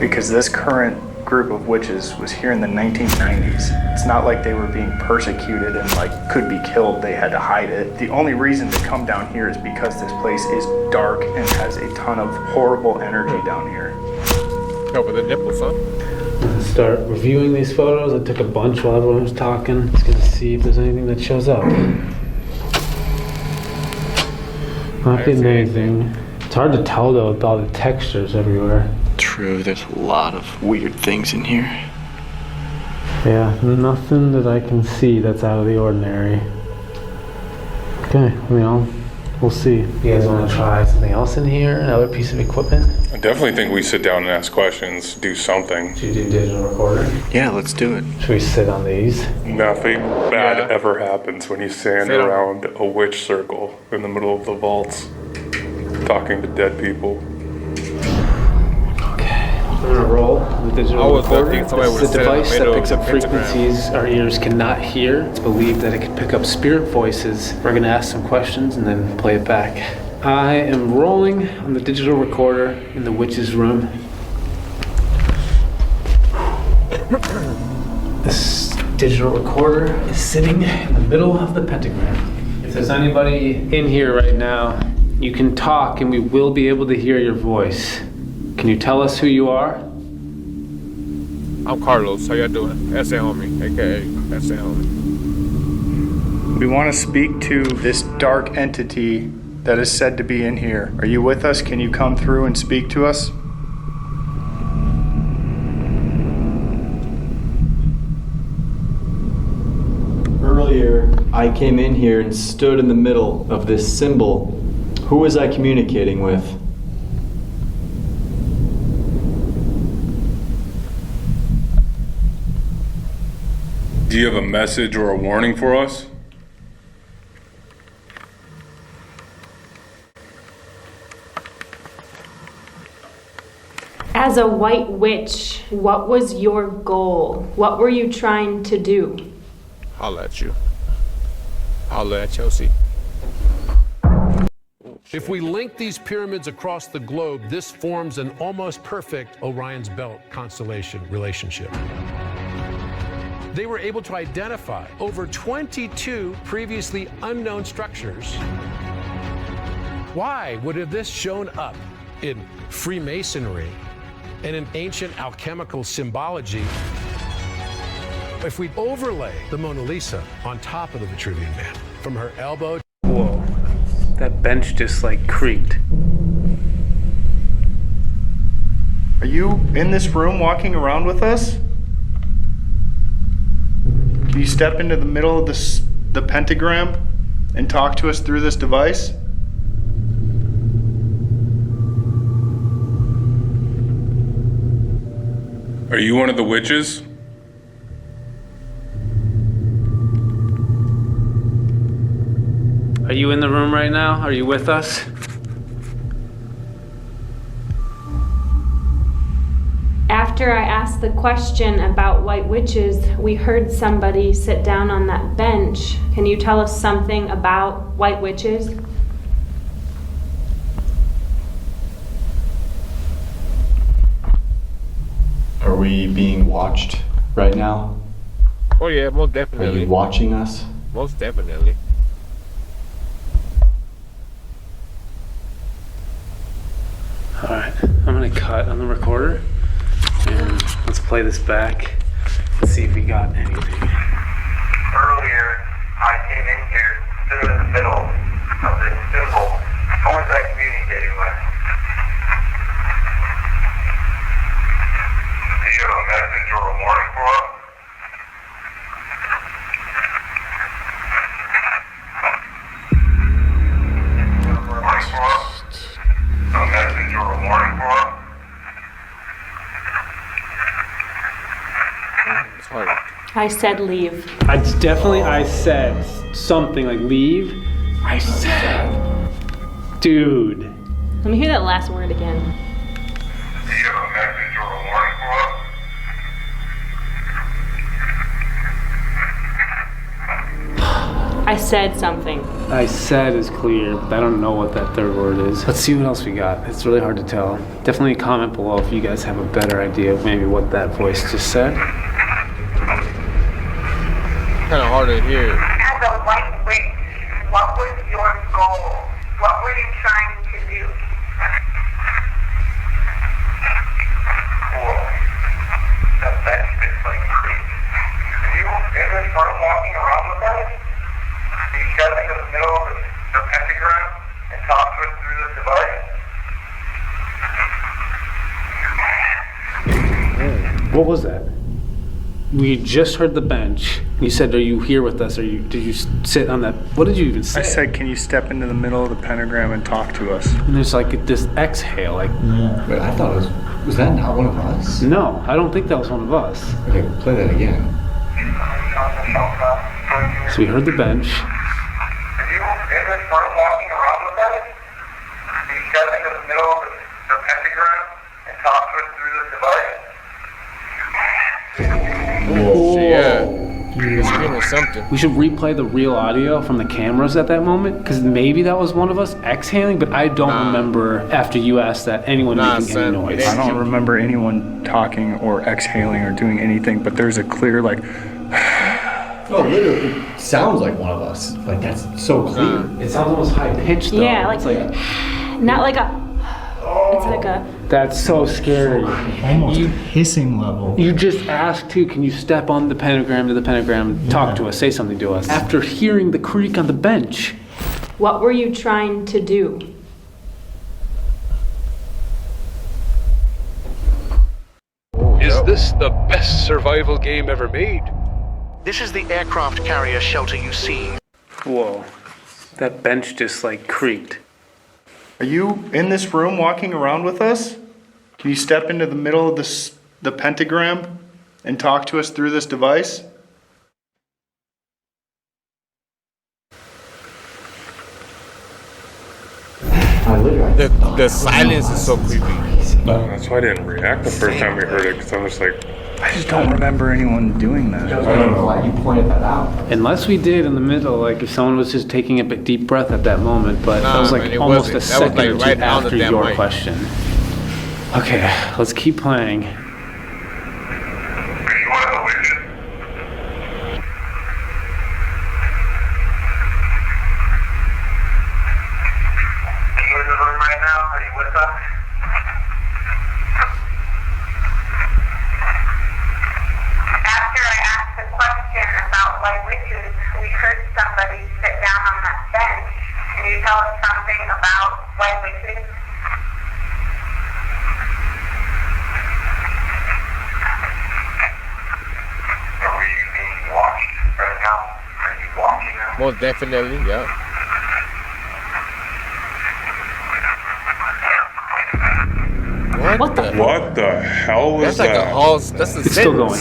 Because this current group of witches was here in the 1990s. It's not like they were being persecuted and like could be killed. They had to hide it. The only reason to come down here is because this place is dark and has a ton of horrible energy down here. Cover the nipples, huh? I'm gonna start reviewing these photos. I took a bunch while everyone was talking. Just gonna see if there's anything that shows up. Not getting anything. It's hard to tell though with all the textures everywhere. True, there's a lot of weird things in here. Yeah, nothing that I can see that's out of the ordinary. Okay, we'll see. You guys want to try something else in here? Another piece of equipment? I definitely think we sit down and ask questions, do something. Should you do digital recorder? Yeah, let's do it. Should we sit on these? Nothing bad Yeah. ever happens when you stand Sit on- around a witch circle in the middle of the vaults, talking to dead people. I'm gonna roll the digital recorder. thinking somebody This would is a sit in the device that middle picks of up the pentagram. frequencies our ears cannot hear. It's believed that it can pick up spirit voices. We're gonna ask some questions and then play it back. I am rolling on the digital recorder in the witch's room. This digital recorder is sitting in the middle of the pentagram. If there's anybody in here right now, you can talk and we will be able to hear your voice. Can you tell us who you are? I'm Carlos. How y'all doing? EsseHomie, aka EsseHomie. We want to speak to this dark entity that is said to be in here. Are you with us? Can you come through and speak to us? Earlier, I came in here and stood in the middle of this symbol. Who was I communicating with? Do you have a message or a warning for us? As a white witch, what was your goal? What were you trying to do? Holla at you. Holla at Chelsea. If we link these pyramids across the globe, this forms an almost perfect Orion's Belt constellation relationship. They were able to identify over 22 previously unknown structures. Why would have this shown up in Freemasonry and in ancient alchemical symbology if we overlay the Mona Lisa on top of the Vitruvian Man from her elbow? Whoa, that bench just like creaked. Are you in this room walking around with us? Can you step into the middle of the pentagram and talk to us through this device? Are you one of the witches? Are you in the room right now? Are you with us? After I asked the question about white witches, we heard somebody sit down on that bench. Can you tell us something about white witches? Are we being watched right now? Oh yeah, most Are definitely. you watching us? Most definitely. All right, I'm gonna cut on the recorder and let's play this back and see if we got anything. Earlier, I came in here, stood in the middle of this symbol. Who was I communicating with? Do you have a message or a warning for us? A message or a warning for us? It's hard. I said leave. I said something like leave. I said, dude. Let me hear that last word again. Do you have a message or a warning for us? I said something. I said is clear, but I don't know what that third word is. Let's see what else we got. It's really hard to tell. Definitely comment below if you guys have a better idea of maybe what that voice just said. Kind of hard to hear. As a white witch, what was your goal? What were you trying to do? Whoa. That bench fits like creep. Are you in this room walking around with us? Are you stepping in the middle of the pentagram and talk to us through this device? What was that? We just heard the bench. You said, "Are you here with us? Did you sit on that?" What did you even say? I said, can you step into the middle of the pentagram and talk to us? And there's like this exhale, like. Wait, I thought it was that not one of us? No, I don't think that was one of us. Okay, play that again. So we heard the bench. Are you in this room walking around with us? Are you stepping in the middle of the pentagram and talk to us through this device. Yeah. You're screaming something. We should replay the real audio from the cameras at that moment, because maybe that was one of us exhaling, but I don't remember after you asked that anyone making any noise. I don't remember anyone talking or exhaling or doing anything, but there's a clear like. No, literally, it sounds like one of us. Like that's so clear. It sounds almost high pitched though. Yeah, like, it's like not like a. It's like a. that's so scary. Almost hissing level. You just asked too, can you step on the pentagram to the pentagram, talk to us, say something to us. After hearing the creak on the bench. What were you trying to do? Is this the best survival game ever made? This is the aircraft carrier shelter you see. Whoa, that bench just like creaked. Are you in this room walking around with us? Can you step into the middle of the pentagram and talk to us through this device? The silence is so creepy. That's why I didn't react the first time we heard it, because I'm just like, I just don't remember anyone doing that. I don't know why you pointed that out. Unless we did in the middle, like if someone was just taking a deep breath at that moment, but that was like man, it almost wasn't. a That was, second like, or two right on the after damn your mic. question. Okay, let's keep playing. Are you one of the witches? Are you in the room right now? Are you with us? After I asked the question about white witches, we heard somebody sit down on that bench. Can you tell us something about white witches? Are we being watched right now? Are you watching us? Most definitely, yeah. What the? what the hell was That's like that? a whole. That's a It's sentence. still going.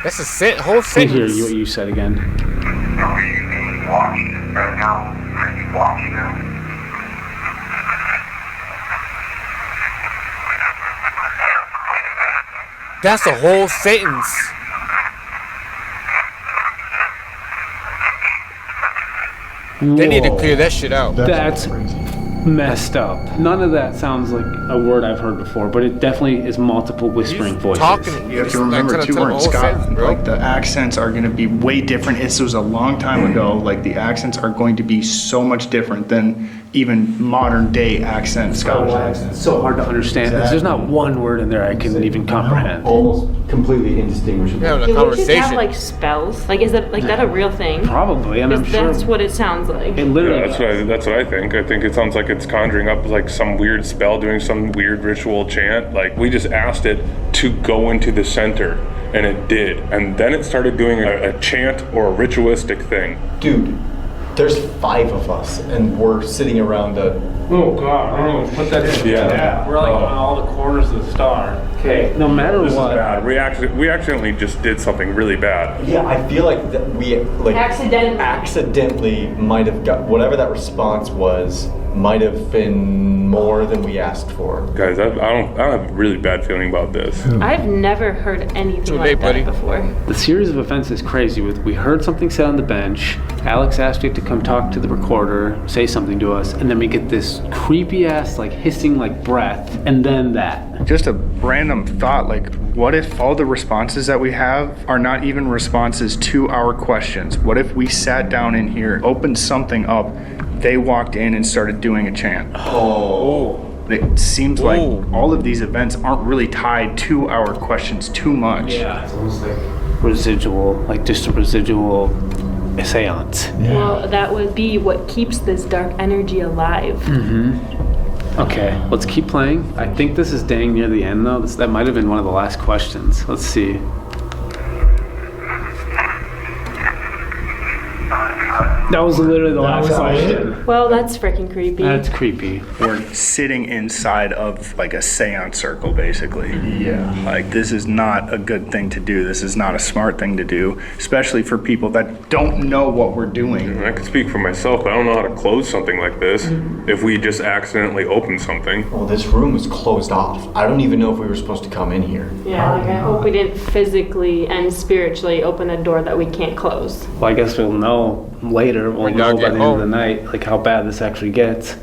That's a whole I sentence. hear you what you said again. Are we being watched right now? Are you watching us? That's a whole sentence. They need to clear that shit out. That's messed up. None of that sounds like a word I've heard before, but it definitely is multiple whispering voices. You have to remember too, we're in Scotland. Like the accents are going to be way different. This was a long time ago. Like the accents are going to be so much different than even modern day accents. Scottish accents. It's so hard to understand. There's not one word in there I can even comprehend. Almost completely indistinguishable. Yeah, Do witches have like spells? Like, is that a real thing? Probably, and I'm Because sure that's what it sounds like. it literally. Yeah, that's what I think. I think it sounds like it's conjuring up like some weird spell, doing some weird ritual chant. Like we just asked it to go into the center, and it did. And then it started doing a chant or a ritualistic thing. Dude, there's 5 of us, and we're sitting around a. Oh god, I don't know, put that in. Yeah. We're like on all the corners of the star. Okay, no matter This what. is bad. We accidentally just did something really bad. Yeah, I feel like that we like accidentally might have got whatever that response was. Might have been more than we asked for. Guys, I have a really bad feeling about this. I've never heard anything like that before. The series of events is crazy. We heard something said on the bench. Alex asked you to come talk to the recorder, say something to us, and then we get this creepy ass like hissing like breath, and then that. Just a random thought, like what if all the responses that we have are not even responses to our questions? What if we sat down in here, opened something up, they walked in and started doing a chant? Oh. It seems like all of these events aren't really tied to our questions too much. Yeah, it's almost like residual, like just a residual seance. Well, that would be what keeps this dark energy alive. Mm-hmm. Okay, let's keep playing. I think this is dang near the end though. That might have been one of the last questions. Let's see. That was literally the last question. Well, that's freaking creepy. That's creepy. We're sitting inside of like a seance circle, basically. Yeah. Like, this is not a good thing to do. This is not a smart thing to do, especially for people that don't know what we're doing. I can speak for myself, but I don't know how to close something like this if we just accidentally open something. Well, this room was closed off. I don't even know if we were supposed to come in here. Yeah, like I hope we didn't physically and spiritually open a door that we can't close. Well, I guess we'll know later. We'll know by the end of the night, like how bad this actually gets.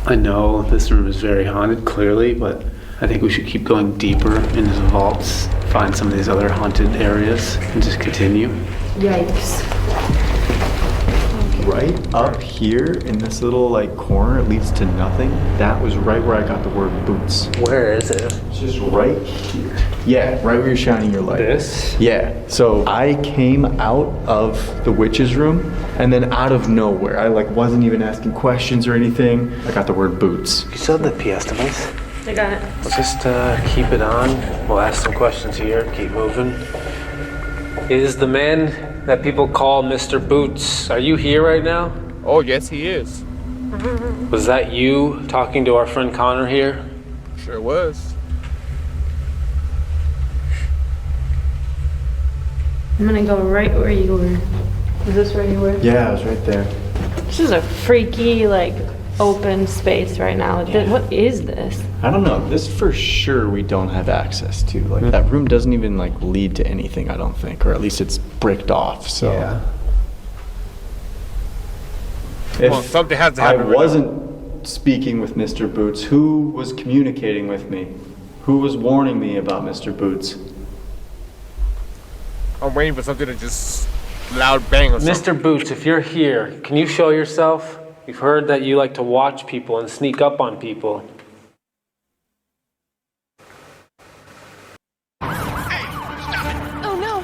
I know this room is very haunted, clearly, but I think we should keep going deeper into the vaults, find some of these other haunted areas, and just continue. Yikes. Right up here in this little like corner, it leads to nothing. That was right where I got the word boots. Where is it? It's just right here. Yeah, right where you're shining your light. This? Yeah. So I came out of the witch's room, and then out of nowhere, I like wasn't even asking questions or anything. I got the word boots. You still have the estimates? I got it. Let's just keep it on. We'll ask some questions here, keep moving. Is the man that people call Mr. Boots, are you here right now? Oh, yes, he is. Was that you talking to our friend Connor here? Sure was. I'm gonna go right where you were. Is this where you were? Yeah, I was right there. This is a freaky, like, open space right now. What is this? I don't know. This for sure we don't have access to. Like that room doesn't even like lead to anything, I don't think, or at least it's bricked off. So Yeah. Well, something has to happen. I wasn't speaking with Mr. Boots. Who was communicating with me? Who was warning me about Mr. Boots? I'm waiting for something to just loud bang or something. Mr. Boots, if you're here, can you show yourself? We've heard that you like to watch people and sneak up on people. Oh no!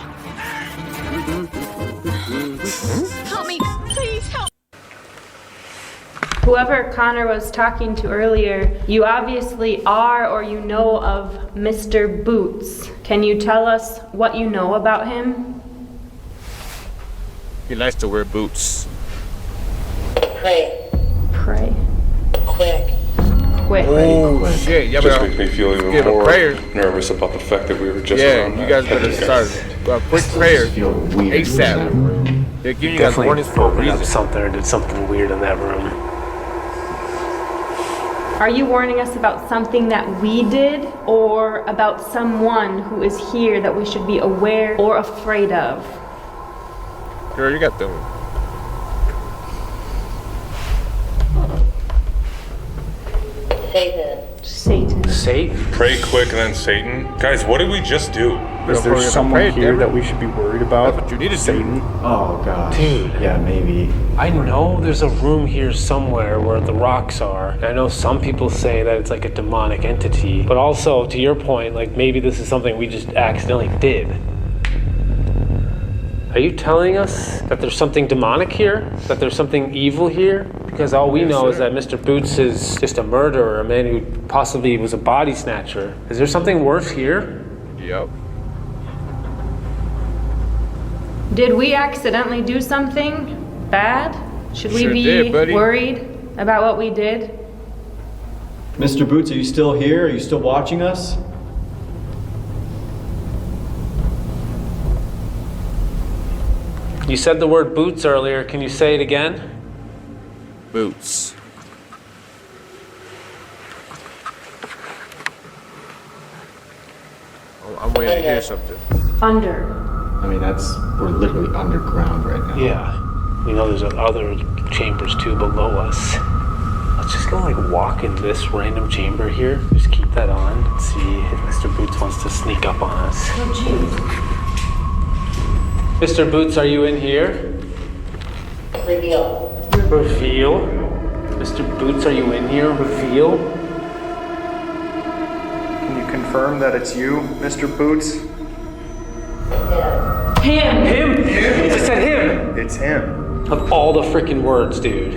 Help me, please help! Whoever Connor was talking to earlier, you obviously are or you know of Mr. Boots. Can you tell us what you know about him? He likes to wear boots. Pray. Pray. Quick. Quick. Oh shit! Yeah, Just but makes me feel even give a more prayer. nervous about the fact that we were just Yeah, around you that. guys better start a quick prayer ASAP. They're giving you guys warnings for a opened up reason. something or did something weird in that room. Are you warning us about something that we did or about someone who is here that we should be aware or afraid of? Girl, you got them. Satan. Satan? Pray quick and then Satan. Guys, what did we just do? Is there someone here that we should be worried about? That's what you need to Satan? Oh gosh. Dude. Yeah, maybe. I know there's a room here somewhere where the rocks are. And I know some people say that it's like a demonic entity. But also, to your point, like maybe this is something we just accidentally did. Are you telling us that there's something demonic here? That there's something evil here? Because all we know is that Mr. Boots is just a murderer, a man who possibly was a body snatcher. Is there something worse here? Yep. Did we accidentally do something bad? Should we Sure be did, buddy. worried about what we did? Mr. Boots, are you still here? Are you still watching us? You said the word boots earlier. Can you say it again? Boots. I'm waiting to hear something. Under. I mean, we're literally underground right now. Yeah. We know there's other chambers too below us. Let's just go like walk in this random chamber here. Just keep that on and see if Mr. Boots wants to sneak up on us. Mr. Boots, are you in here? Reveal. Reveal? Mr. Boots, are you in here? Reveal? Can you confirm that it's you, Mr. Boots? Him! Him? You just said him! It's him. Of all the freaking words, dude.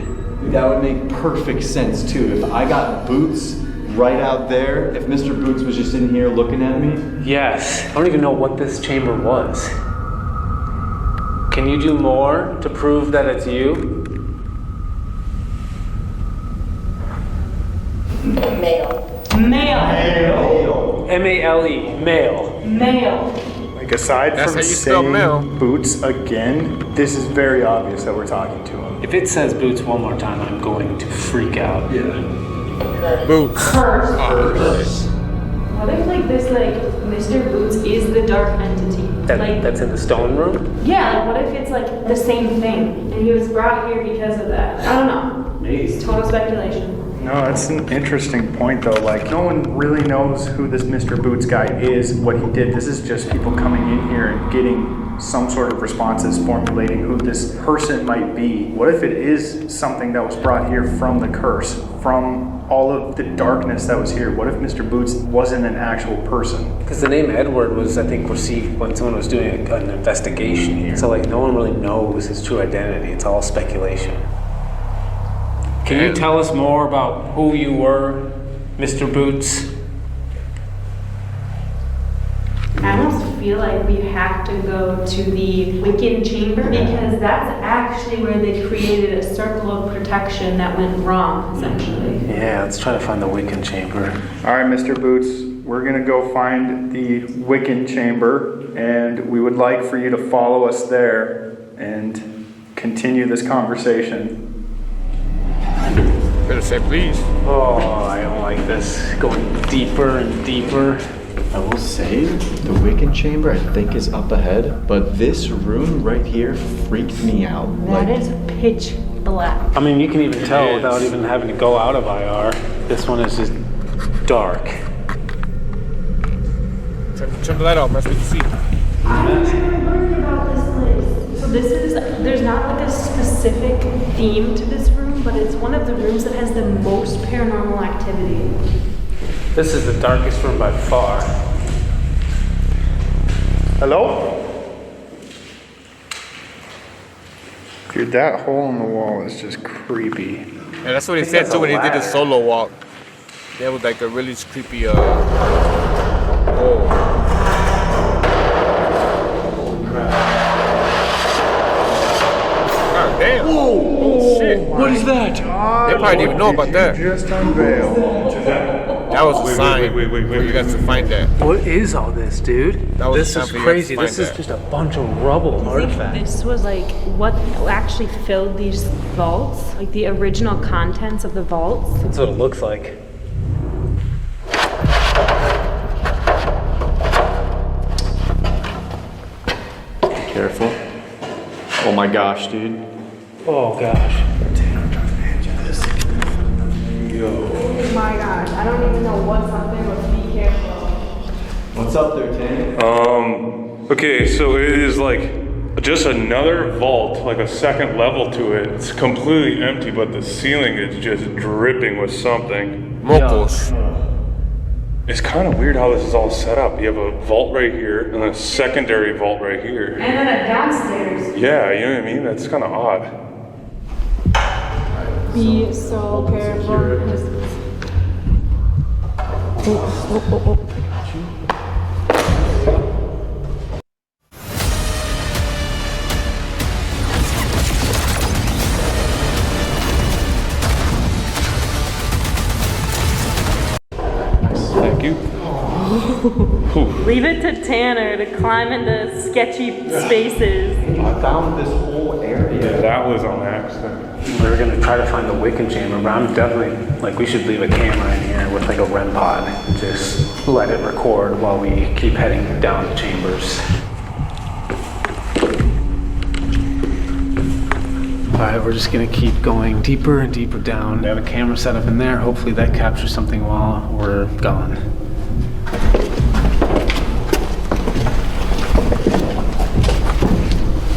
That would make perfect sense too. If I got Boots right out there, if Mr. Boots was just in here looking at me. Yes. I don't even know what this chamber was. Can you do more to prove that it's you? Male. Male. M-A-L-E, male. Male. Like, aside That's from how you spell saying male. Boots again, this is very obvious that we're talking to him. If it says Boots one more time, I'm going to freak out. Yeah. Boots. Curse. What if like this like Mr. Boots is the dark entity? That's in the stone room? Yeah, like what if it's like the same thing and he was brought here because of that? I don't know. Maybe. It's total speculation. No, that's an interesting point though. Like, no one really knows who this Mr. Boots guy is, what he did. This is just people coming in here and getting some sort of responses, formulating who this person might be. What if it is something that was brought here from the curse, from all of the darkness that was here? What if Mr. Boots wasn't an actual person? Because the name Edward was, I think, received when someone was doing an investigation here. So, like, no one really knows his true identity. It's all speculation. Can you tell us more about who you were, Mr. Boots? I almost feel like we have to go to the Wiccan chamber because that's actually where they created a circle of protection that went wrong, essentially. Yeah, let's try to find the Wiccan chamber. All right, Mr. Boots, we're gonna go find the Wiccan chamber, and we would like for you to follow us there and continue this conversation. Better say please. Oh, I don't like this. Going deeper and deeper. I will say, the Wiccan chamber I think is up ahead, but this room right here freaked me out. That is pitch black. I mean, you can even tell without even having to go out of IR. This one is just dark. Turn the light off, man, so we can see. I'm really worried about this place. So there's not like a specific theme to this room, but it's one of the rooms that has the most paranormal activity. This is the darkest room by far. Hello? Dude, that hole in the wall is just creepy. And that's what he said too when he did the solo walk. There was like a really creepy hole. God damn. Oh shit. What is that? They probably didn't even know about that. Just unveiled. That was a sign for you guys to find that. What is all this, dude? That was This time is for you guys to crazy. find This is that. just a bunch of rubble artifacts. This was like what actually filled these vaults, like the original contents of the vaults. That's what it looks like. Be careful. Oh my gosh, dude. Oh gosh. Oh my gosh, I don't even know what's up there, but be careful. What's up there, Tanny? Okay, so it is like just another vault, like a second level to it. It's completely empty, but the ceiling is just dripping with something. Mocos. It's kind of weird how this is all set up. You have a vault right here and a secondary vault right here. And then a downstairs. Yeah, you know what I mean? That's kind of odd. Be so careful. Thank you. Leave it to Tanner to climb into sketchy spaces. I found this whole area. Yeah, that was on accident. We were gonna try to find the Wiccan chamber, but I'm definitely, like, we should leave a camera in here with like a REM pod and just let it record while we keep heading down the chambers. Alright, we're just gonna keep going deeper and deeper down. We have a camera set up in there. Hopefully that captures something while we're gone.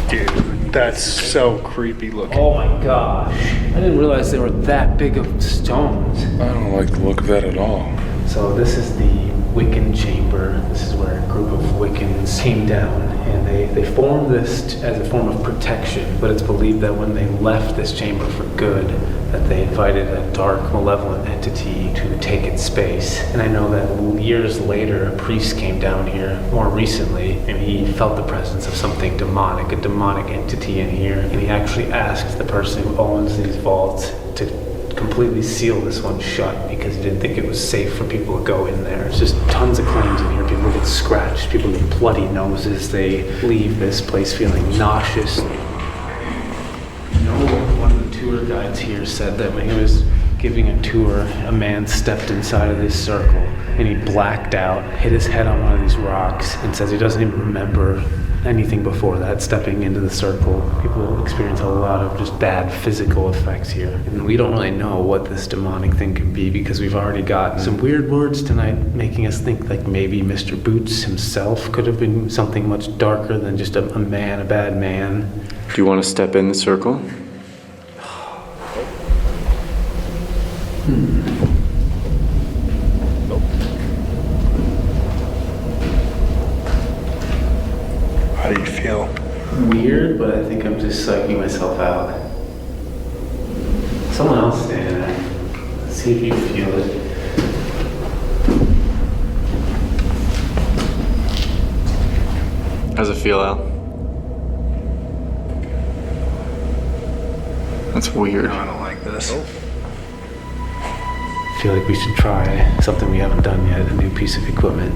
Dude, that's so creepy looking. Oh my gosh. I didn't realize they were that big of stones. I don't like the look of that at all. So this is the Wiccan chamber. This is where a group of Wiccans came down, and they formed this as a form of protection, but it's believed that when they left this chamber for good, that they invited a dark, malevolent entity to take its space. And I know that years later, a priest came down here more recently, and he felt the presence of something demonic, a demonic entity in here, and he actually asked the person who owns these vaults to completely seal this one shut because he didn't think it was safe for people to go in there. There's just tons of claims in here. People get scratched, people get bloody noses, they leave this place feeling nauseous. One of the tour guides here said that when he was giving a tour, a man stepped inside of this circle and he blacked out, hit his head on one of these rocks, and says he doesn't even remember anything before that, stepping into the circle. People experience a lot of just bad physical effects here. And we don't really know what this demonic thing could be because we've already gotten some weird words tonight making us think like maybe Mr. Boots himself could have been something much darker than just a man, a bad man. Do you want to step in the circle? How do you feel? Weird, but I think I'm just psyching myself out. Someone else stand there. Let's see if you can feel it. How's it feel, Al? That's weird. No, I don't like this. I feel like we should try something we haven't done yet, a new piece of equipment.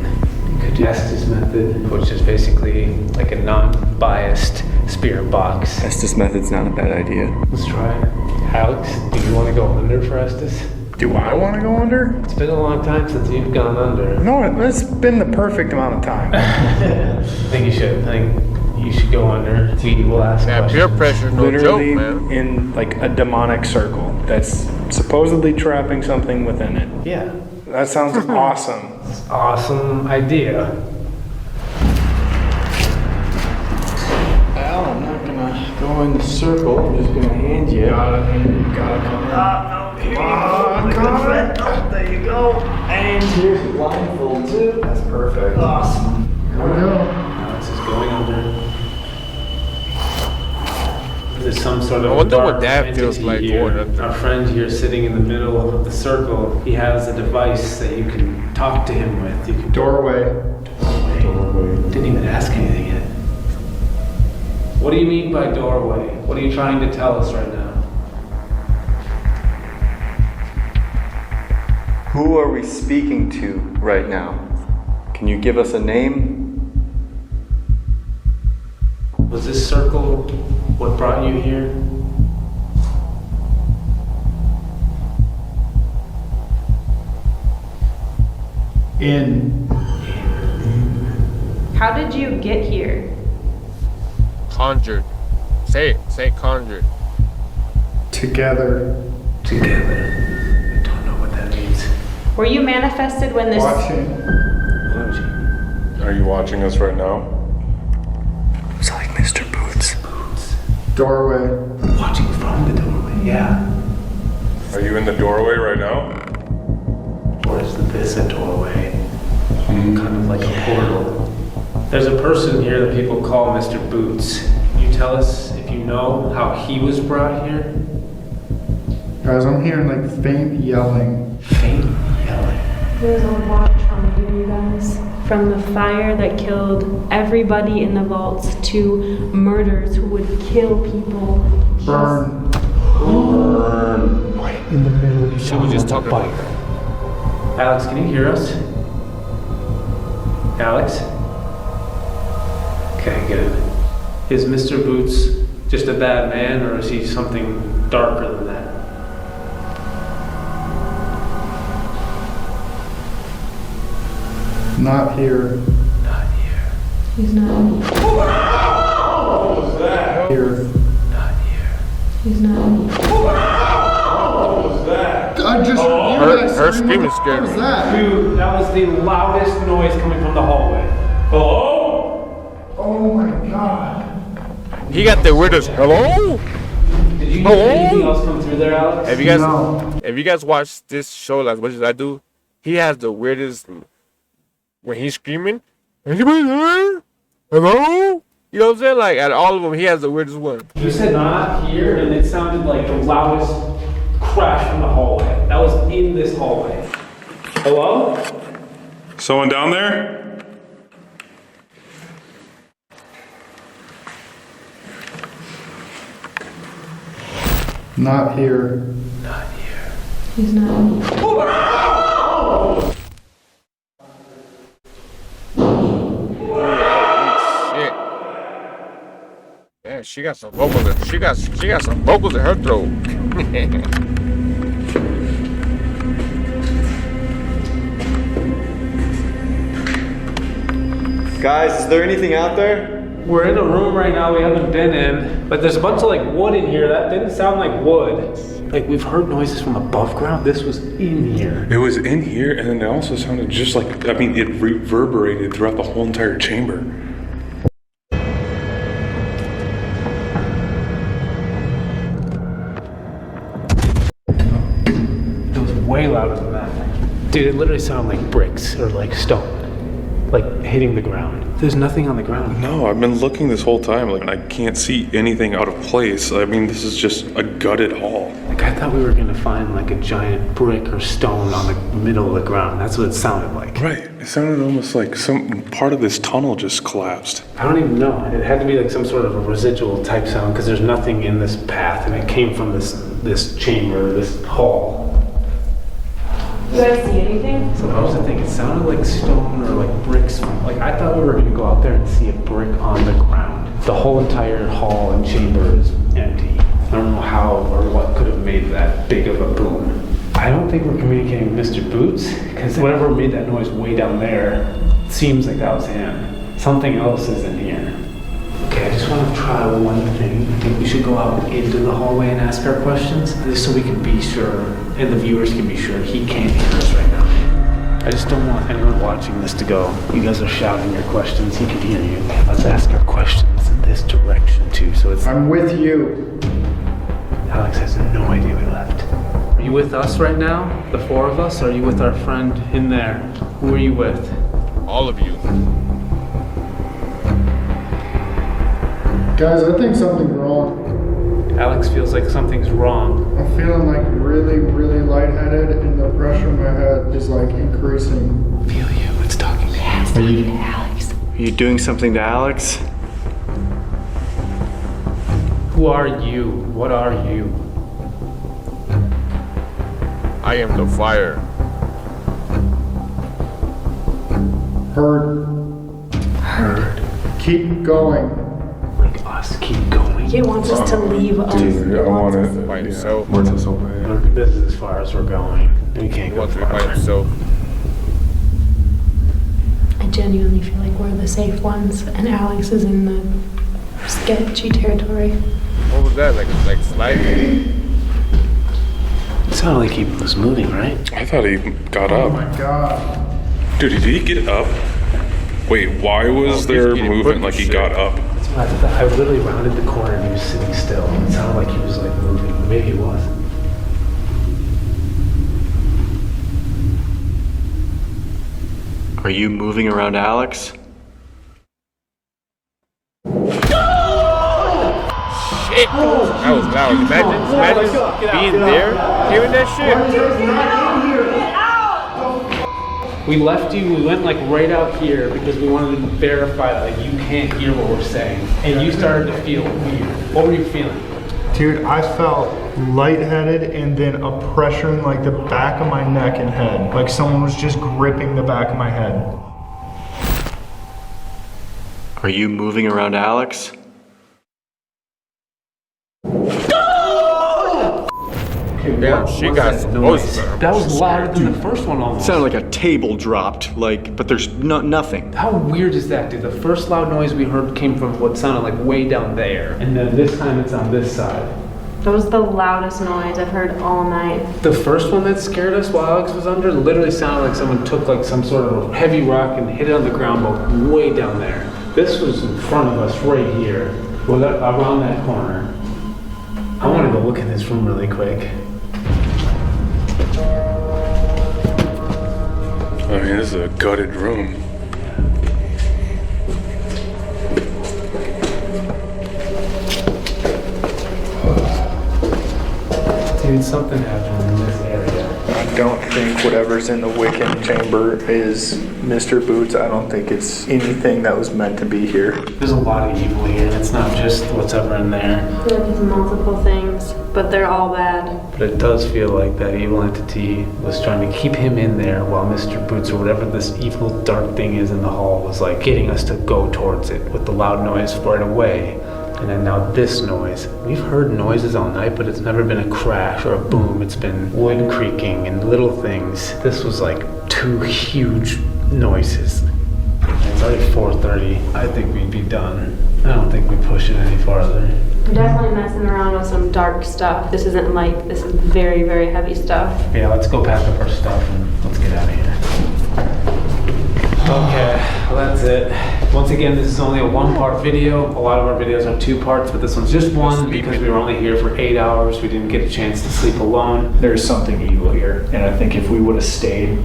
Could you Estes method, which is basically like a non-biased spirit box. Estes method's not a bad idea. Let's try it. Alex, do you want to go under for Estes? Do I want to go under? It's been a long time since you've gone under. No, it's been the perfect amount of time. I think you should. I think you should go under. We will ask questions. Peer pressure, no Literally joke, man. in like a demonic circle that's supposedly trapping something within it. Yeah. That sounds awesome. Awesome idea. Al, I'm not gonna go in the circle. I'm just gonna hand you. Gotta come on. There you go. And here's the blindfold too. That's perfect. Awesome. Here we go. Alex is going under. There's some sort of I wonder what dark that feels entity like here. going under. Our friend here sitting in the middle of the circle, he has a device that you can talk to him with. You can Doorway. Didn't even ask anything yet. What do you mean by doorway? What are you trying to tell us right now? Who are we speaking to right now? Can you give us a name? Was this circle what brought you here? In. How did you get here? Conjured. Say it conjured. Together. Together. I don't know what that means. Were you manifested when this... Watching. Are you watching us right now? It's like Mr. Boots. Doorway. Watching from the doorway, yeah. Are you in the doorway right now? Or is this a doorway? Kind of like a portal. There's a person here that people call Mr. Boots. Can you tell us if you know how he was brought here? Guys, I'm hearing like faint yelling. Faint yelling. There's a lot of trauma here, you guys. From the fire that killed everybody in the vaults to murders who would kill people. Burn. Burn. Right in the middle of the She was just talking about Alex, can you hear us? Alex? Okay, good. Is Mr. Boots just a bad man, or is he something darker than that? Not here. Not here. He's not. What was that? Here. Not here. He's not. What was that? I just. her screaming scared What was me. that? Dude, that was the loudest noise coming from the hallway. Hello? Oh my god. He got the weirdest. Hello? Did you hear anything else come through there, Alex? If you guys, No. if you guys watch this show as much as I do, he has the weirdest when he's screaming, anybody there? Hello? You know what I'm saying? Like, out of all of them, he has the weirdest one. You said not here, and it sounded like the loudest crash from the hallway. That was in this hallway. Hello? Someone down there? Not here. Not here. He's not. Shit. Yeah, she got some vocals. She got some vocals in her throat. Guys, is there anything out there? We're in a room right now we haven't been in, but there's a bunch of like wood in here. That didn't sound like wood. Like we've heard noises from above ground. This was in here. It was in here, and then it also sounded just like, I mean, it reverberated throughout the whole entire chamber. It was way louder than that. Dude, it literally sounded like bricks or like stone. Like hitting the ground. There's nothing on the ground. No, I've been looking this whole time, like, and I can't see anything out of place. I mean, this is just a gutted hall. Like I thought we were gonna find like a giant brick or stone on the middle of the ground. That's what it sounded like. Right. It sounded almost like some part of this tunnel just collapsed. I don't even know. It had to be like some sort of a residual type sound because there's nothing in this path and it came from this chamber, this hall. You guys see anything? So that was the thing. It sounded like stone or like bricks. Like I thought we were gonna go out there and see a brick on the ground. The whole entire hall and chamber is empty. I don't know how or what could have made that big of a boom. I don't think we're communicating with Mr. Boots because whatever made that noise way down there seems like that was him. Something else is in here. Okay, I just want to try one thing. I think we should go out into the hallway and ask our questions, just so we can be sure, and the viewers can be sure he can't hear us right now. I just don't want anyone watching this to go, you guys are shouting your questions, he can hear you. Let's ask our questions in this direction too, so it's... I'm with you. Alex has no idea we left. Are you with us right now, the four of us, or are you with our friend in there? Who are you with? All of you. Guys, I think something's wrong. Alex feels like something's wrong. I'm feeling like really, really lightheaded and the pressure in my head is like increasing. Feel you, it's talking to Alex. Are you doing something to Alex? Who are you? What are you? I am the fire. Heard. Keep going. Like us, keep going. He wants us to leave us. Dude, I want it. By himself. What's this away? This is as far as we're going. We can't He go wants to be by farther. himself. I genuinely feel like we're the safe ones, and Alex is in the sketchy territory. What was that? Like sliding? It sounded like he was moving, right? I thought he got Oh up. my god. Dude, did he get up? Wait, why was there getting movement put like he shit. got up? That's what I thought. I literally rounded the corner and he was sitting still. It sounded like he was like moving. Maybe he was. Are you moving around Alex? Shit! That was loud. Imagine being there, hearing that shit. We left you, we went like right out here because we wanted to verify that like you can't hear what we're saying. And you started to feel weird. What were you feeling? Dude, I felt lightheaded and then a pressure in like the back of my neck and head. Like someone was just gripping the back of my head. Are you moving around Alex? Damn, she got some voices. That was louder than the first one It almost. sounded like a table dropped, like, but there's nothing. How weird is that, dude? The first loud noise we heard came from what sounded like way down there. And then this time it's on this side. That was the loudest noise I've heard all night. The first one that scared us while Alex was under literally sounded like someone took like some sort of heavy rock and hit it on the ground, but way down there. This was in front of us right here, well, around that corner. I want to go look in this room really quick. I mean, this is a gutted room. Dude, something happened in this area. I don't think whatever's in the Wiccan chamber is Mr. Boots. I don't think it's anything that was meant to be here. There's a lot of evil here, and it's not just what's ever in there. There's multiple things, but they're all bad. But it does feel like that evil entity was trying to keep him in there while Mr. Boots, or whatever this evil dark thing is in the hall, was like getting us to go towards it with the loud noise right away. And then now this noise. We've heard noises all night, but it's never been a crash or a boom. It's been wood creaking and little things. This was like 2 huge noises. It's already 4:30. I think we'd be done. I don't think we push it any farther. We're definitely messing around with some dark stuff. This isn't light. This is very, very heavy stuff. Yeah, let's go pack up our stuff and let's get out of here. Okay, well that's it. Once again, this is only a 1-part video. A lot of our videos are 2 parts, but this one's just 1 because we were only here for 8 hours. We didn't get a chance to sleep alone. There's something evil here, and I think if we would have stayed,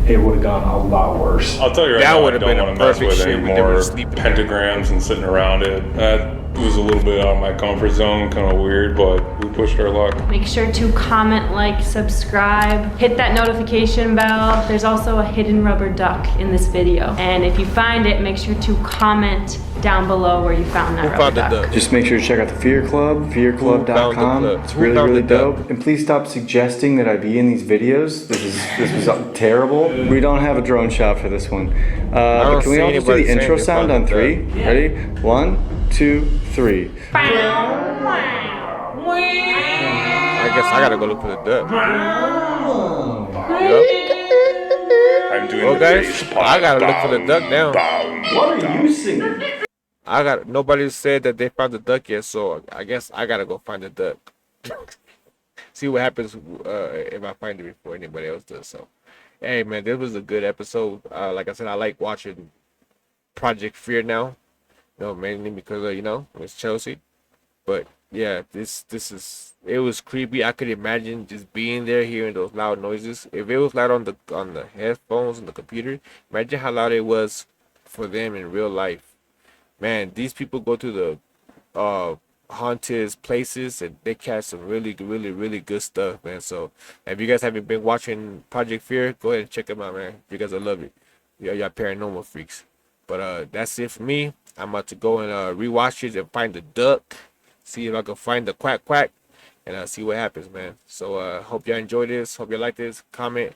it would have gone a lot worse. I'll tell you right now, I don't want to mess with any more pentagrams and sitting around it. That was a little bit out of my comfort zone, kind of weird, but we pushed our luck. Make sure to comment, like, subscribe, hit that notification bell. There's also a hidden rubber duck in this video. And if you find it, make sure to comment down below where you found that rubber duck. Just make sure to check out the Fear Club, fearclub.com. It's really, really dope. And please stop suggesting that I be in these videos. This was terrible. We don't have a drone shot for this one. But can we all just do the intro sound on 3? Ready? 1, 2, 3. I guess I gotta go look for the duck. Yep. I'm doing well, guys, I gotta look for the duck now. What are you singing? Nobody said that they found the duck yet, so I guess I gotta go find the duck. See what happens if I find it before anybody else does. So, hey man, this was a good episode. Like I said, I like watching Project Fear now. Mainly because it's Chelsea. But yeah, it was creepy. I could imagine just being there, hearing those loud noises. If it was loud on the headphones and the computer, imagine how loud it was for them in real life. Man, these people go to the haunted places and they catch some really, really, really good stuff, man. So if you guys haven't been watching Project Fear, go ahead and check them out, man. You guys will love it. Y'all paranormal freaks. But that's it for me. I'm about to go and rewatch it and find the duck. See if I can find the quack quack. And see what happens, man. So hope y'all enjoy this. Hope you like this. Comment,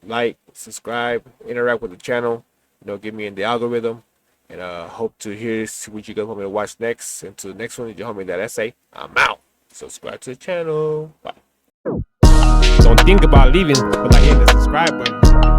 like, subscribe, interact with the channel. Get me in the algorithm. And hope to hear what you guys want me to watch next. Until the next one, your homie that essay. I'm out. Subscribe to the channel. Bye. Don't think about leaving without hitting the subscribe button.